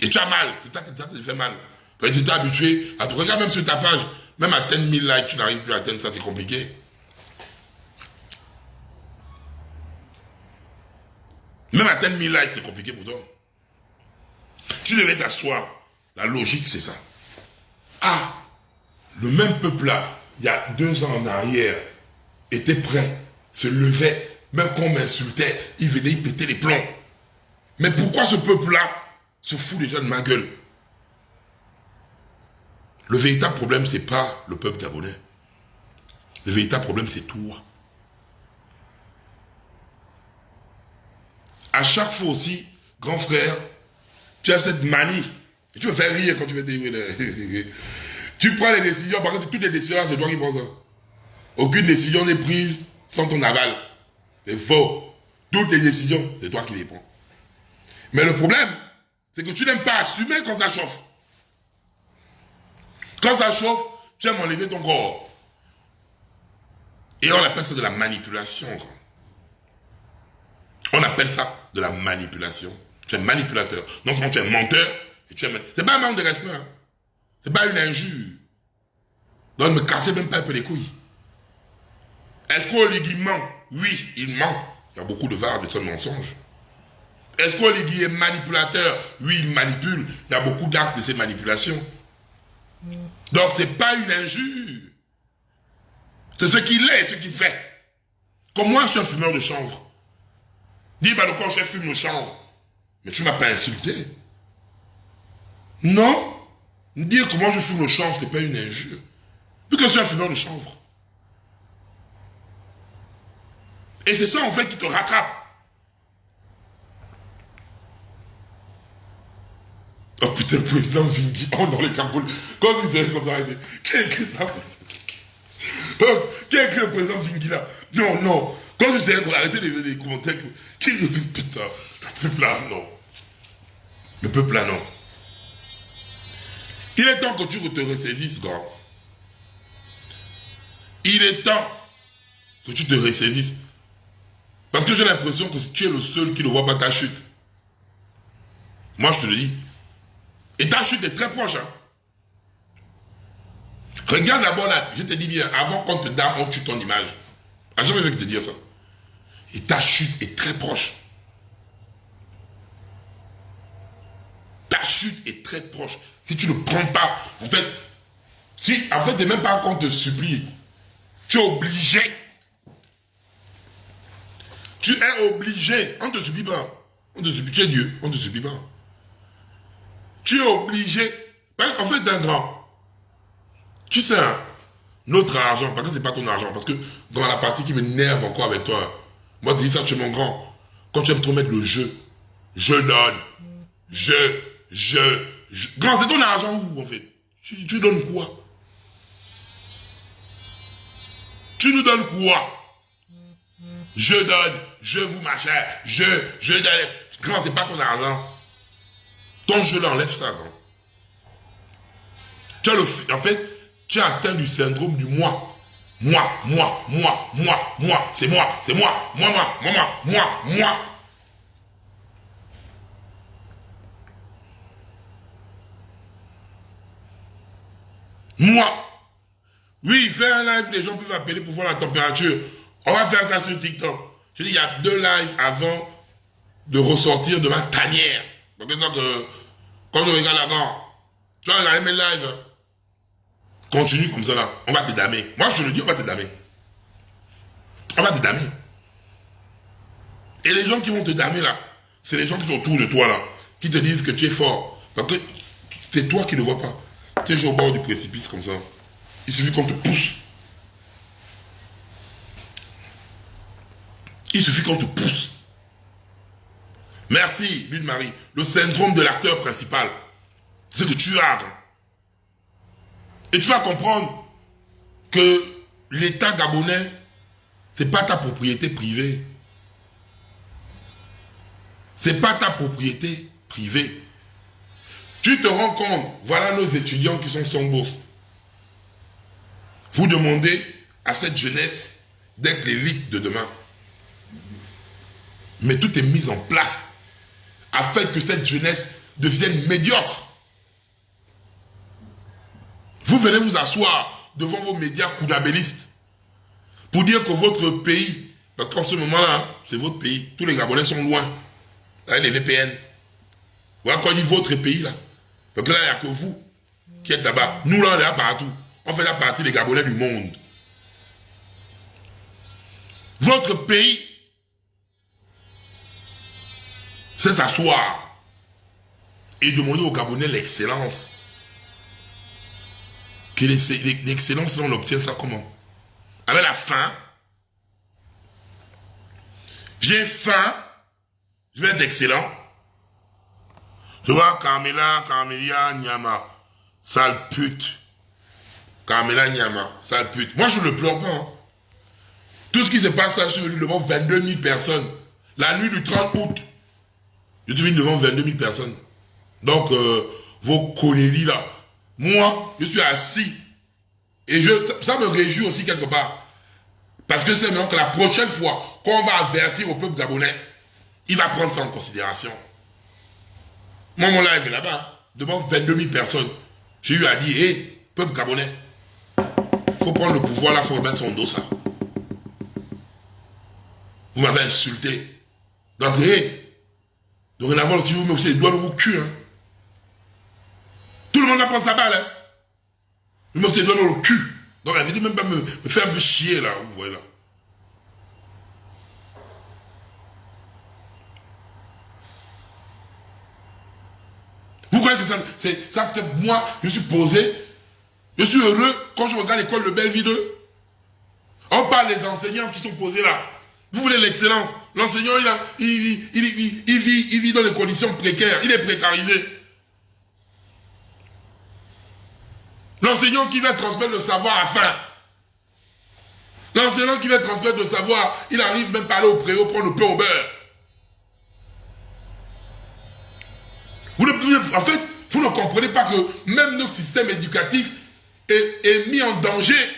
Et tu as mal, c'est ça qui te fait mal. Tu t'es habitué à te regarder même sur ta page, même à 10 000 likes, tu n'arrives plus à atteindre ça, c'est compliqué. Même à 10 000 likes, c'est compliqué pour toi. Tu devais t'asseoir. La logique, c'est ça. Ah, le même peuple là, il y a 2 ans en arrière, était prêt, se levait, même qu'on m'insultait, il venait, il pétait les plombs. Mais pourquoi ce peuple-là se fout déjà de ma gueule? Le véritable problème, c'est pas le peuple gabonais. Le véritable problème, c'est toi. À chaque fois aussi, grand frère, tu as cette manie. Et tu me fais rire quand tu veux dire. Tu prends les décisions, par contre, toutes les décisions, c'est toi qui prends ça. Aucune décision n'est prise sans ton aval. C'est faux. Toutes les décisions, c'est toi qui les prends. Mais le problème, c'est que tu n'aimes pas assumer quand ça chauffe. Quand ça chauffe, tu aimes enlever ton corps. Et on appelle ça de la manipulation. On appelle ça de la manipulation. Tu es manipulateur. Non seulement tu es menteur, et tu es... C'est pas un manque de respect. Hein. C'est pas une injure. Donc ne me cassez même pas un peu les couilles. Est-ce qu'Oligui ment? Oui, il ment. Il y a beaucoup de vagues de ce mensonge. Est-ce qu'Oligui est manipulateur? Oui, il manipule. Il y a beaucoup d'actes de ces manipulations. Donc c'est pas une injure. C'est ce qu'il est, ce qu'il fait. Comme moi, je suis un fumeur de chanvre. Dis, bah, le corps, je fume le chanvre. Mais tu ne m'as pas insulté. Non. Dire comment je fume le chanvre, ce n'est pas une injure. Vu que je suis un fumeur de chanvre. Et c'est ça, en fait, qui te rattrape. Oh putain, le président Vingui, oh non, les Cameroun. Quand il s'est comme ça, il dit, qui a écrit ça? Qui a écrit le président Vingui là? Non, non. Quand je sais qu'on arrêtait les commentaires, qui le putain? Le peuple là, non. Le peuple là, non. Il est temps que tu te ressaisisses, gars. Il est temps que tu te ressaisisses. Parce que j'ai l'impression que tu es le seul qui ne voit pas ta chute. Moi, je te le dis. Et ta chute est très proche. Hein. Regarde d'abord là, je te dis bien, avant qu'on te dame, on tue ton image. Ah, jamais vu te dire ça. Et ta chute est très proche. Ta chute est très proche. Si tu ne prends pas, en fait, c'est même pas qu'on te supplie. Tu es obligé. Tu es obligé. On ne te supplie pas. On te supplie. Tu es Dieu. On ne te supplie pas. Tu es obligé. En fait, d'un grand. Tu sais, hein, notre argent, parce que ce n'est pas ton argent, parce que dans la partie qui m'énerve encore avec toi, moi, je dis ça, tu es mon grand. Quand tu aimes trop mettre le jeu, je donne. Je. Grand, c'est ton argent où, en fait? Tu donnes quoi? Tu nous donnes quoi? Je donne, je vous machin, je donne. Grand, c'est pas ton argent. Ton jeu l'enlève ça, grand. En fait, tu as atteint du syndrome du moi. Moi. C'est moi. Moi. Moi. Oui, fais un live, les gens peuvent appeler pour voir la température. On va faire ça sur TikTok. Je dis, il y a 2 lives avant de ressortir de ma tanière. Donc, quand je regarde là-dedans, tu vas regarder mes lives. Continue comme ça là. On va te damer. Moi, je te le dis, on va te damer. On va te damer. Et les gens qui vont te damer là, c'est les gens qui sont autour de toi là, qui te disent que tu es fort. Parce que c'est toi qui ne vois pas. Tu es au bord du précipice comme ça. Il suffit qu'on te pousse. Il suffit qu'on te pousse. Merci, Lune Marie. Le syndrome de l'acteur principal. C'est ce que tu as. Et tu vas comprendre que l'État gabonais, c'est pas ta propriété privée. C'est pas ta propriété privée. Tu te rends compte, voilà nos étudiants qui sont sans bourse. Vous demandez à cette jeunesse d'être l'élite de demain. Mais tout est mis en place afin que cette jeunesse devienne médiocre. Vous venez vous asseoir devant vos médias kounabélistes pour dire que votre pays, parce qu'en ce moment-là, c'est votre pays, tous les Gabonais sont loin, avec les VPN. Voilà quand on dit votre pays là. Donc là, il n'y a que vous qui êtes là-bas. Nous là, on est là partout. On fait la partie des Gabonais du monde. Votre pays, c'est s'asseoir et demander aux Gabonais l'excellence. Que l'excellence, on obtient ça comment? Avec la faim. J'ai faim, je vais être excellent. Je vois Carmélia, Nyama, sale pute. Carmélia, Nyama, sale pute. Moi, je ne le pleure pas. Hein. Tout ce qui se passe là, je suis venu devant 22 000 personnes. La nuit du 30 août, je suis venu devant 22 000 personnes. Donc, vos conneries là. Moi, je suis assis. Et ça me réjouit aussi quelque part. Parce que c'est maintenant que la prochaine fois qu'on va avertir au peuple gabonais, il va prendre ça en considération. Moi, mon live est là-bas, devant 22 000 personnes. J'ai eu à dire, hé, peuple gabonais, il faut prendre le pouvoir là, il faut remettre son dos ça. Vous m'avez insulté. Donc, hé, dorénavant, si vous me mettez les doigts dans vos culs, hein. Tout le monde va prendre sa balle, hein. Vous me mettez les doigts dans le cul. Donc, elle veut même pas me faire un peu chier là, vous voyez là. Vous croyez que ça fait moi, je suis posé, je suis heureux quand je regarde l'école de Belleville 2. On parle des enseignants qui sont posés là. Vous voulez l'excellence. L'enseignant, il vit dans des conditions précaires. Il est précarisé. L'enseignant qui va transmettre le savoir à faim. L'enseignant qui va transmettre le savoir, il arrive même pas à aller au préau prendre le pain au beurre. En fait, vous ne comprenez pas que même notre système éducatif est mis en danger.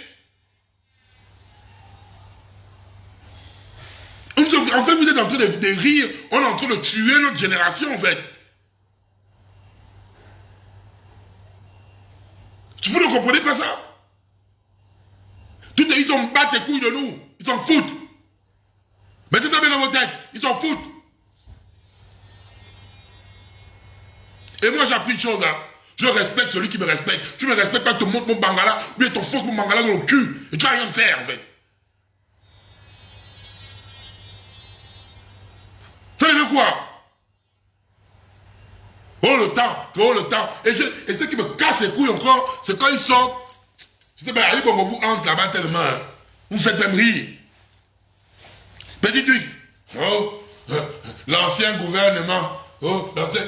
En fait, vous êtes en train de rire, on est en train de tuer notre génération, en fait. Vous ne comprenez pas ça? Ils s'en battent les couilles de nous, ils s'en foutent. Mettez ça bien dans vos têtes, ils s'en foutent. Et moi, j'ai appris une chose, là. Je respecte celui qui me respecte. Tu ne me respectes pas, tu te montres mon bangala, ou bien ton fausse mon bangala dans le cul. Et tu vas rien me faire, en fait. Ça veut dire quoi? Oh le temps. Et ce qui me casse les couilles encore, c'est quand ils sortent. Je dis, ben, allez, bon, vous entre là-bas tellement. Hein. Vous faites même rire. Petit truc. Oh, l'ancien gouvernement. Oh, l'ancien.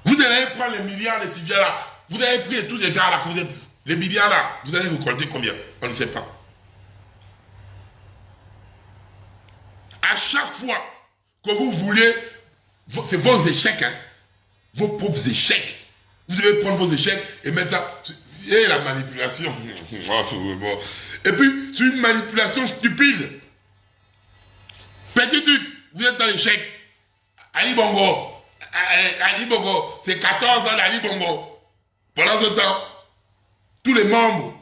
Vous allez prendre les milliards de Sylvia là. Vous avez pris tous les gars là que vous avez. Les milliards là, vous allez récolter combien? On ne sait pas. À chaque fois que vous voulez, c'est vos échecs, hein, vos propres échecs. Vous devez prendre vos échecs et mettre ça. Et la manipulation. Et puis, c'est une manipulation stupide. Petit truc, vous êtes dans l'échec. Ali Bongo, c'est 14 ans d'Ali Bongo. Pendant ce temps, tous les membres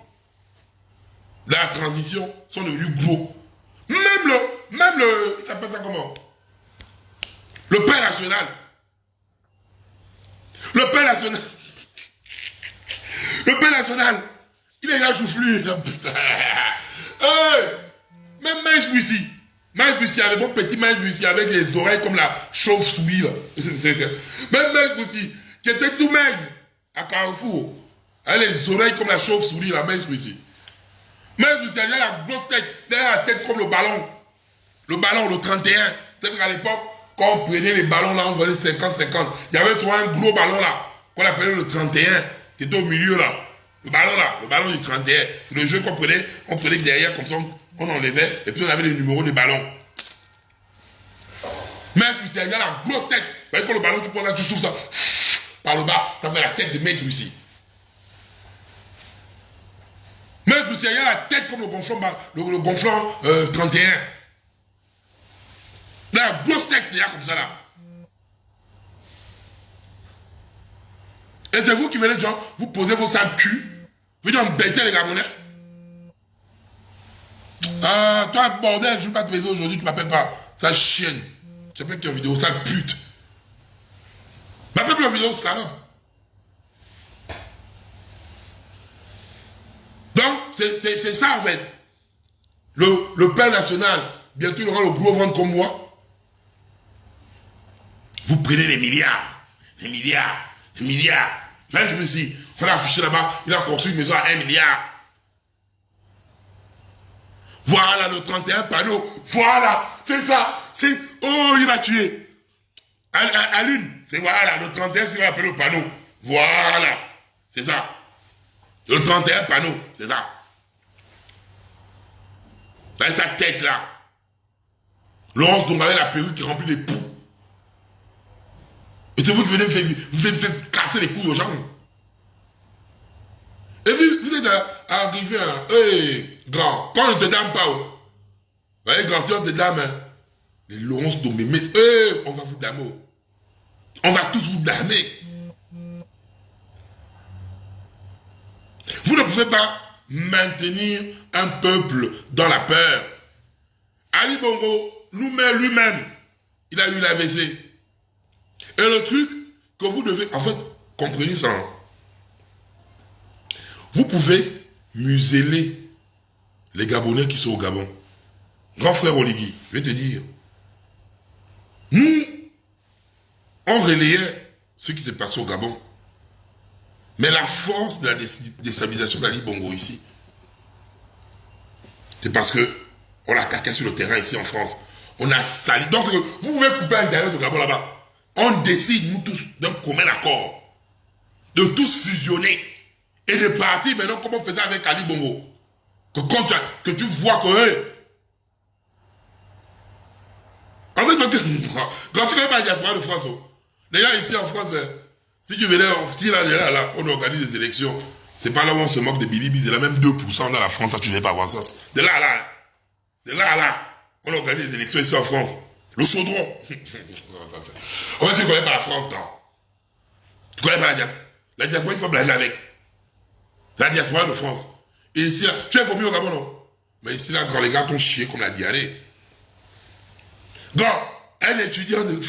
de la transition sont devenus gros. Même le, il s'appelle ça comment? Le Père national. Le Père national. Le Père national, il est là joufflu. Même Maïs Bussi. Maïs Bussi, avec mon petit Maïs Bussi, avec les oreilles comme la chauve-souris. Même Maïs Bussi, qui était tout maigre à Carrefour, avec les oreilles comme la chauve-souris, la Maïs Bussi. Maïs Bussi, il a la grosse tête, il a la tête comme le ballon. Le ballon, le 31. C'est qu'à l'époque, quand on prenait les ballons là, on volait 50-50. Il y avait toujours un gros ballon là, qu'on appelait le 31, qui était au milieu là. Le ballon là, le ballon du 31. Le jeu qu'on prenait derrière, comme ça, on enlevait, et puis on avait les numéros des ballons. Maïs Bussi, il a la grosse tête. Vous voyez, quand le ballon, tu prends là, tu souffles ça, par le bas, ça fait la tête de Maïs Bussi. Maïs Bussi, il a la tête comme le gonflant 31. La grosse tête déjà comme ça là. Et c'est vous qui venez genre, vous posez vos sales culs. Vous venez embêter les Gabonais. Toi bordel, je ne veux pas te baiser aujourd'hui, tu m'appelles pas. Sale chienne. Tu appelles que en vidéo, sale pute. M'appelle plus en vidéo, salope. Donc, c'est ça en fait. Le Père national, bientôt il aura le gros ventre comme moi. Vous prenez les milliards. Là, je me suis dit, on a affiché là-bas, il a construit une maison à 1 milliard. Voilà le 31 panneaux. Voilà, c'est ça. Oh, il va tuer. À l'une, c'est voilà, le 31, c'est appelé au panneau. Voilà, c'est ça. Le 31 panneaux, c'est ça. Dans sa tête là. Laurence donc avec la perruque qui remplit les poux. Et c'est vous qui venez faire casser les couilles aux gens. Et vous êtes arrivé à... Hey, grand, quand on ne te dame pas, vous voyez, grand, si on te dame, hein, les Laurence Dombémé, on va vous damer. On va tous vous damer. Vous ne pouvez pas maintenir un peuple dans la peur. Ali Bongo, lui-même, il a eu l'AVC. Et le truc que vous devez, en fait, comprenez ça. Hein? Vous pouvez museler les Gabonais qui sont au Gabon. Grand frère Oligui, je vais te dire. Nous, on relayait ce qui s'est passé au Gabon. Mais la force de la déstabilisation d'Ali Bongo ici, c'est parce que on l'a attaqué sur le terrain ici en France. On a sali. Donc, vous pouvez couper Internet au Gabon là-bas. On décide, nous tous, d'un commun accord, de tous fusionner et de partir maintenant comme on faisait avec Ali Bongo. Que tu vois que... En fait, quand tu connais pas la diaspora de France, les gens ici en France, si tu venais, si là, on organise des élections, c'est pas là où on se moque de Bilibi, c'est là même 2% dans la France, ça tu ne vais pas voir ça. De là à là, on organise des élections ici en France. Le chaudron. En fait, tu ne connais pas la France, non. Tu ne connais pas la diaspora. La diaspora, il faut blaguer avec. La diaspora de France. Et ici, là, tu es vomi au Gabon, non? Mais ici, là, quand les gars t'ont chié comme la diarrhée. Grand, un étudiant de...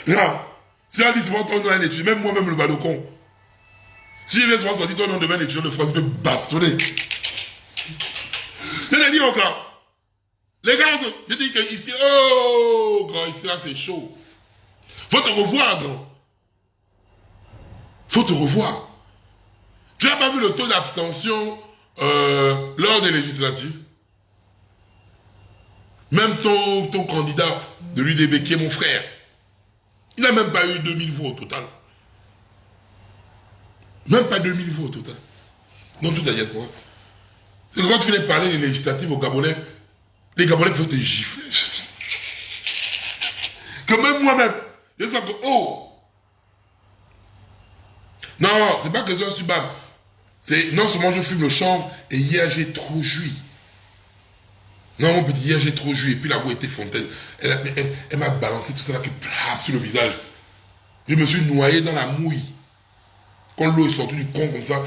Non. Si on dit souvent ton nom un étudiant, même moi-même le balcon. Si je vais souvent sortir ton nom de un étudiant de France, je vais bastonner. Je te dis au grand. Les gars, je dis que ici, oh, grand, ici là c'est chaud. Faut te revoir, grand. Faut te revoir. Tu n'as pas vu le taux d'abstention lors des législatives? Même ton candidat de l'UDB qui est mon frère, il n'a même pas eu 2000 voix au total. Même pas 2000 voix au total. Dans toute la diaspora. C'est quand tu venais parler des législatives aux Gabonais, les Gabonais peuvent te gifler. Que même moi-même, je sens que, oh! Non, c'est pas que je suis bam. C'est non seulement je fume le chanvre, et hier j'ai trop joui. Non, mon petit, hier j'ai trop joui, et puis la boue était fontaine. Elle m'a balancé tout ça là, qui plaf sur le visage. Je me suis noyé dans la mouille. Quand l'eau est sortie du con comme ça,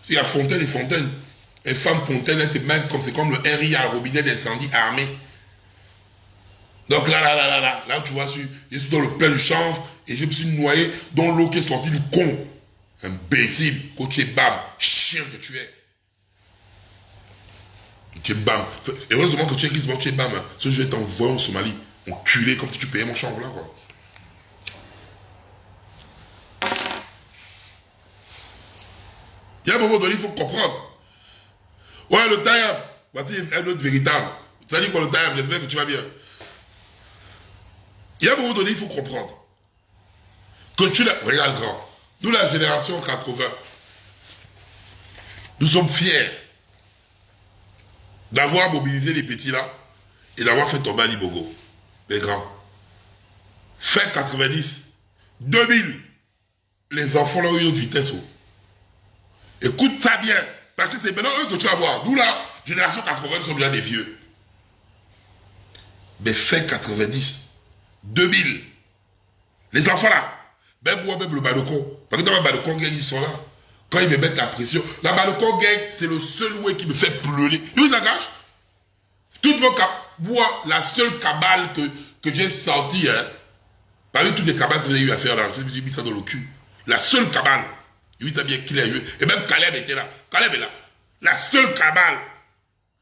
il y a fontaine et fontaine. Et femme fontaine, elle te met comme c'est comme le RI à robinet d'incendie armé. Donc là, tu vois, je suis dans le plein de chanvre et je me suis noyé dans l'eau qui est sortie du con. Imbécile, coach bam, chien que tu es. Tu es bam. Heureusement que tu es Grisement, tu es bam. Hein. Ce je vais t'envoyer au Somalie. Enculé comme si tu payais mon chanvre là, quoi. Il y a un moment donné, il faut comprendre. Ouais, le taillab, voici un autre véritable. Ça dit quoi le taillab, j'espère que tu vas bien. Il y a un moment donné, il faut comprendre. Que tu l'as. Regarde, grand. Nous, la génération 80, nous sommes fiers d'avoir mobilisé les petits là et d'avoir fait tomber Ali Bogo, les grands. Fin 90, 2000, les enfants là ont eu une vitesse. Écoute ça bien, parce que c'est maintenant eux que tu vas voir. Nous là, génération 80, nous sommes déjà des vieux. Mais fin 90, 2000, les enfants là, même moi, même le balcon, parce que dans ma balcon gang, ils sont là. Quand ils me mettent la pression, la balcon gang, c'est le seul way qui me fait pleurer. Ils engagent. Toutes vos moi, la seule cabale que j'ai sortie, hein, parmi toutes les cabales que vous avez eu à faire là, je vous ai mis ça dans le cul. La seule cabale, lui, t'as bien qu'il a eu. Et même Caleb était là. Caleb est là. La seule cabale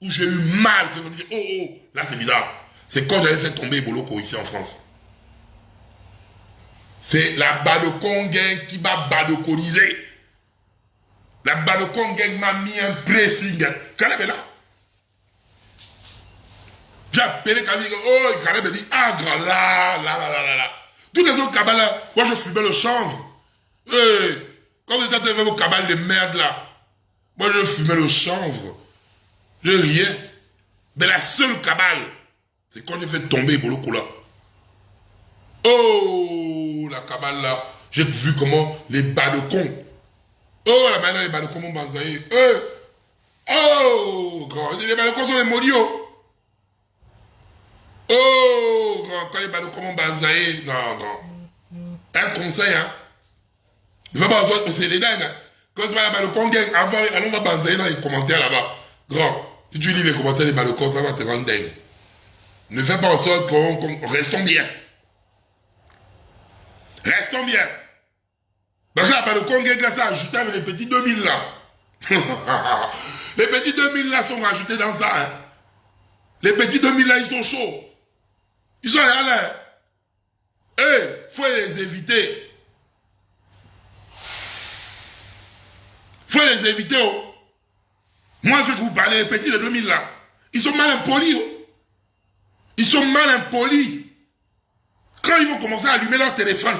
où j'ai eu mal, que je me dis, oh, là c'est bizarre. C'est quand j'avais fait tomber Boloko ici en France. C'est la Balocon gang qui m'a balocalisé. La Balocon gang m'a mis un pressing. Caleb est là. J'ai appelé Caleb, oh, Caleb me dit, ah, grand, là. Tous les autres cabales là, moi je fumais le chanvre. Hey, quand vous étiez avec vos cabales de merde là, moi je fumais le chanvre. Je riais. Mais la seule cabale, c'est quand j'ai fait tomber Boloko là. Oh, la cabale là, j'ai vu comment les balcons. Oh, la manière les balcons m'ont banzaï. Oh, grand, les balcons sont les maudios. Oh, grand, quand les balcons m'ont banzaï, non. Un conseil, hein. Ne fais pas en sorte que c'est les dingues. Hein. Quand tu vas à la balcon gang, avant, allons va banzaï dans les commentaires là-bas. Grand, si tu lis les commentaires des balcons, ça va te rendre dingue. Ne fais pas en sorte qu'on restons bien. Restons bien. Parce que la balcon gang là, ça a ajouté avec les petits 2000 là. Les petits 2000 là sont rajoutés dans ça. Hein. Les petits 2000 là, ils sont chauds. Ils sont là. Faut les éviter. Faut les éviter. Oh. Moi, je vous parle des petits de 2000 là. Ils sont mal impolis. Oh. Ils sont mal impolis. Quand ils vont commencer à allumer leur téléphone.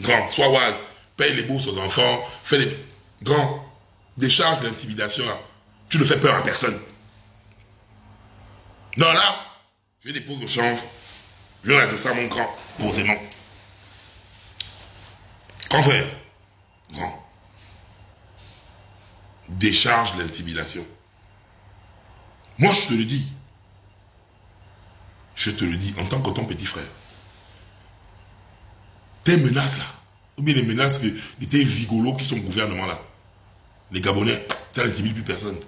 Grand, sois wise. Paye les bourses aux enfants. Fais les. Grand, décharge l'intimidation là. Tu ne fais peur à personne. Non, là, je dépose le chanvre. Je reste ça à mon grand, posément. Grand frère, grand. Décharge l'intimidation. Moi, je te le dis. Je te le dis en tant que ton petit frère. Tes menaces là, ou bien les menaces de tes vigolos qui sont au gouvernement là, les Gabonais, ça n'intimide plus personne.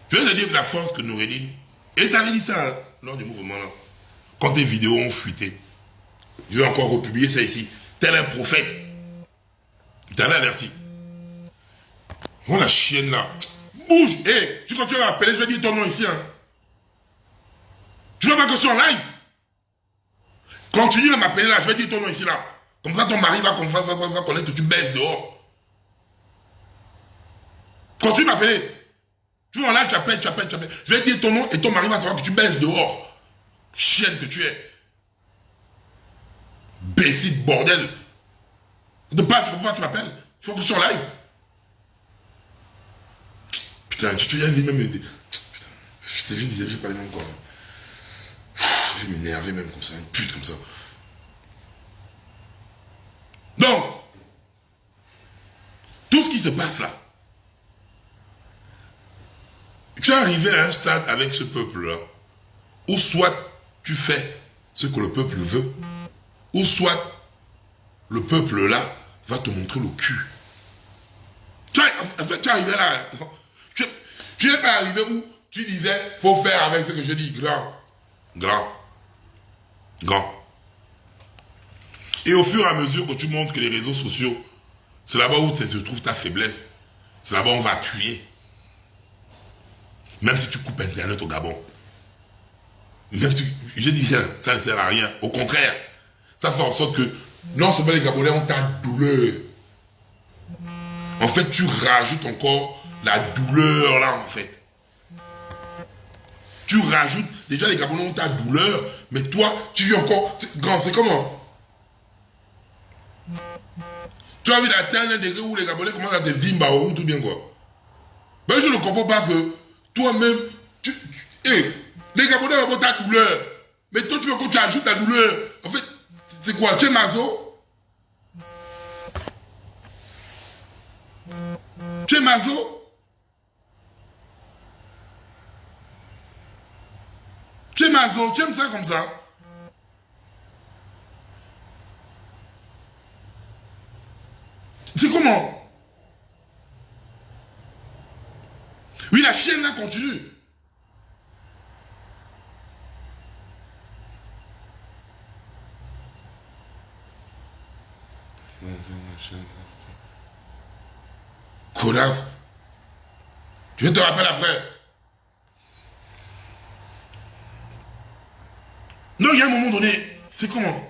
Je vais te dire la force que Noureddin, et tu avais dit ça hein, lors du mouvement là, quand tes vidéos ont fuité. Je vais encore republier ça ici. Tel un prophète. Je t'avais averti. Moi la chienne là, bouge. Tu continues à m'appeler, je vais dire ton nom ici. Hein. Je veux pas que sur live. Continue à m'appeler là, je vais dire ton nom ici là. Comme ça ton mari va connaître que tu baisses dehors. Continue à m'appeler. Tu vois là, tu appelles. Je vais dire ton nom et ton mari va savoir que tu baisses dehors. Chienne que tu es. Bécile, bordel. De pas, tu comprends, tu m'appelles. Il faut que je sois en live. Putain, tu as vu même... Putain, je t'ai vu, j'ai pas les mêmes encore. Je vais m'énerver même comme ça, une pute comme ça. Donc, tout ce qui se passe là, tu es arrivé à un stade avec ce peuple-là, où soit tu fais ce que le peuple veut, ou soit le peuple-là va te montrer le cul. Tu es arrivé là, tu n'es pas arrivé où tu disais, faut faire avec ce que je dis, grand. Et au fur et à mesure que tu montres que les réseaux sociaux, c'est là-bas où se trouve ta faiblesse, c'est là-bas où on va appuyer. Même si tu coupes Internet au Gabon. Je dis bien, ça ne sert à rien. Au contraire, ça fait en sorte que non seulement les Gabonais ont ta douleur. En fait, tu rajoutes encore la douleur là, en fait. Tu rajoutes, déjà les Gabonais ont ta douleur, mais toi, tu vis encore. Grand, c'est comment? Tu as envie d'atteindre un degré où les Gabonais commencent à te vimba ou tout bien quoi. Ben je ne comprends pas que toi-même, les Gabonais ont ta douleur, mais toi tu veux que tu ajoutes la douleur. En fait, c'est quoi? Tu es maso? Tu es maso? Tu es maso? Tu aimes ça comme ça? C'est comment? Oui, la chienne là continue. Connasse. Je te rappelle après. Non, il y a un moment donné. C'est comment?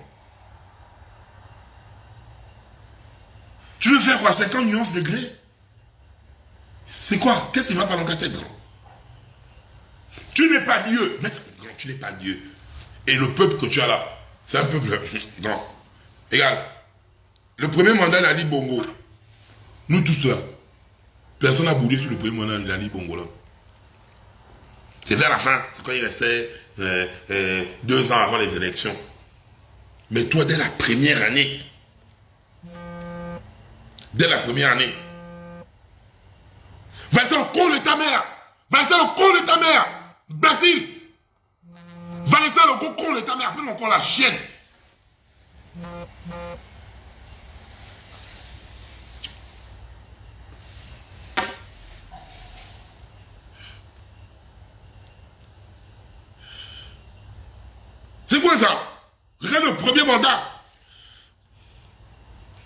Tu veux faire quoi? 50 nuances degrés? C'est quoi? Qu'est-ce qui va pas dans ta tête, grand? Tu n'es pas Dieu. Grand, tu n'es pas Dieu. Et le peuple que tu as là, c'est un peuple grand. Regarde. Le premier mandat d'Ali Bongo, nous tous là, personne n'a boudé sur le premier mandat d'Ali Bongo là. C'est vers la fin, c'est quand il restait 2 ans avant les élections. Mais toi, dès la première année, va-t-en au con de ta mère, va-t-en au con de ta mère, Basile, va-t-en au con de ta mère, appelle encore la chienne. C'est quoi ça? Regarde le premier mandat.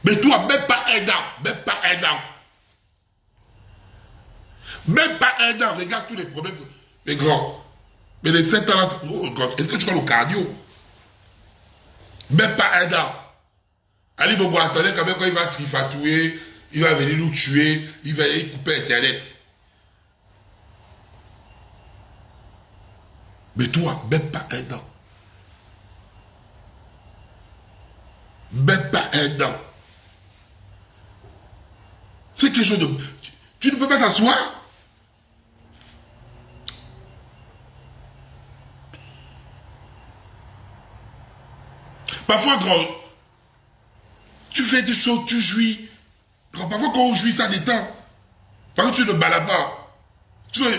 Mais toi, même pas un an. Regarde tous les problèmes. Mais grand. Mais les 7 ans, oh, est-ce que tu vois le cardio? Même pas un an. Ali Bongo attendait quand même quand il va trifatouer, il va venir nous tuer, il va couper Internet. Mais toi, même pas un an. Même pas un an. C'est quelque chose de... Tu ne peux pas t'asseoir. Parfois, grand, tu fais des choses, tu jouis. Grand, parfois, quand on jouit, ça détend. Parfois, tu ne balades pas.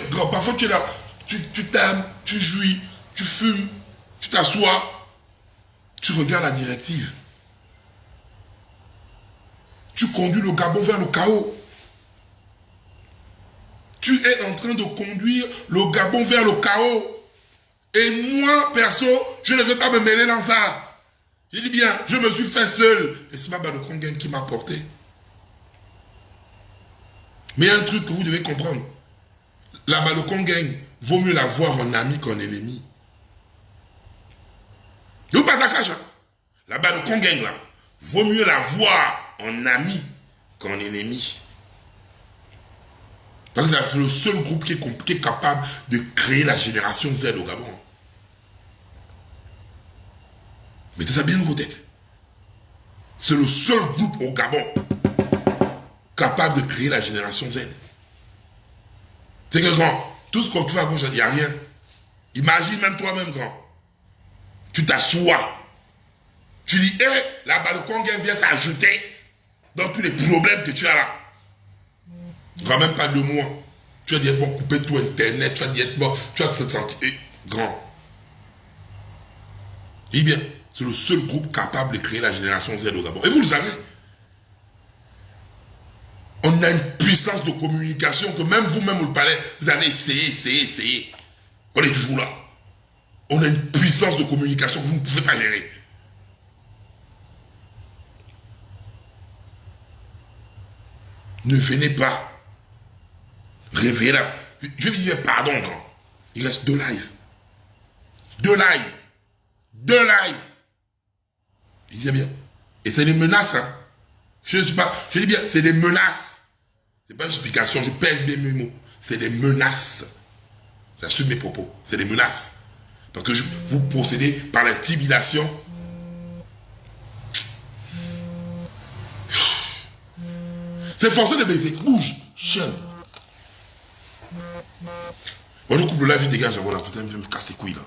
Grand, parfois, tu es là. Tu t'aimes, tu jouis, tu fumes, tu t'assois. Tu regardes la directive. Tu conduis le Gabon vers le chaos. Tu es en train de conduire le Gabon vers le chaos. Et moi, perso, je ne vais pas me mêler dans ça. Je dis bien, je me suis fait seul. Et c'est ma Balo Kongen qui m'a porté. Mais il y a un truc que vous devez comprendre. La Balo Kongen, vaut mieux la voir en ami qu'en ennemi. Vous pas à cache, hein? La Balo Kongen, là, vaut mieux la voir en ami qu'en ennemi. Parce que c'est le seul groupe qui est capable de créer la génération Z au Gabon. Mettez ça bien dans vos têtes. C'est le seul groupe au Gabon capable de créer la génération Z. C'est que grand, tout ce qu'on trouve à gauche, il n'y a rien. Imagine même toi-même, grand. Tu t'assois. Tu dis, hé, la Balkongue vient s'ajouter dans tous les problèmes que tu as là. Grand, même pas 2 mois. Tu as dit, bon, couper tout Internet, tu as dit, bon, tu as te sentir grand. Eh bien, c'est le seul groupe capable de créer la génération Z au Gabon. Et vous le savez. On a une puissance de communication que même vous-même, vous le parlez, vous avez essayé. On est toujours là. On a une puissance de communication que vous ne pouvez pas gérer. Ne venez pas. Réveillez là. Je vais dire pardon, grand. Il reste 2 lives. 2 lives. 2 lives. Je disais bien. Et c'est des menaces, hein. Je dis bien, c'est des menaces. C'est pas une explication, je pèse bien mes mots. C'est des menaces. J'assume mes propos. C'est des menaces. Parce que vous procédez par l'intimidation. C'est forcé de baiser. Bouge. Chien. Moi, je coupe le live, dégage. Voilà, putain, il vient me casser les couilles là.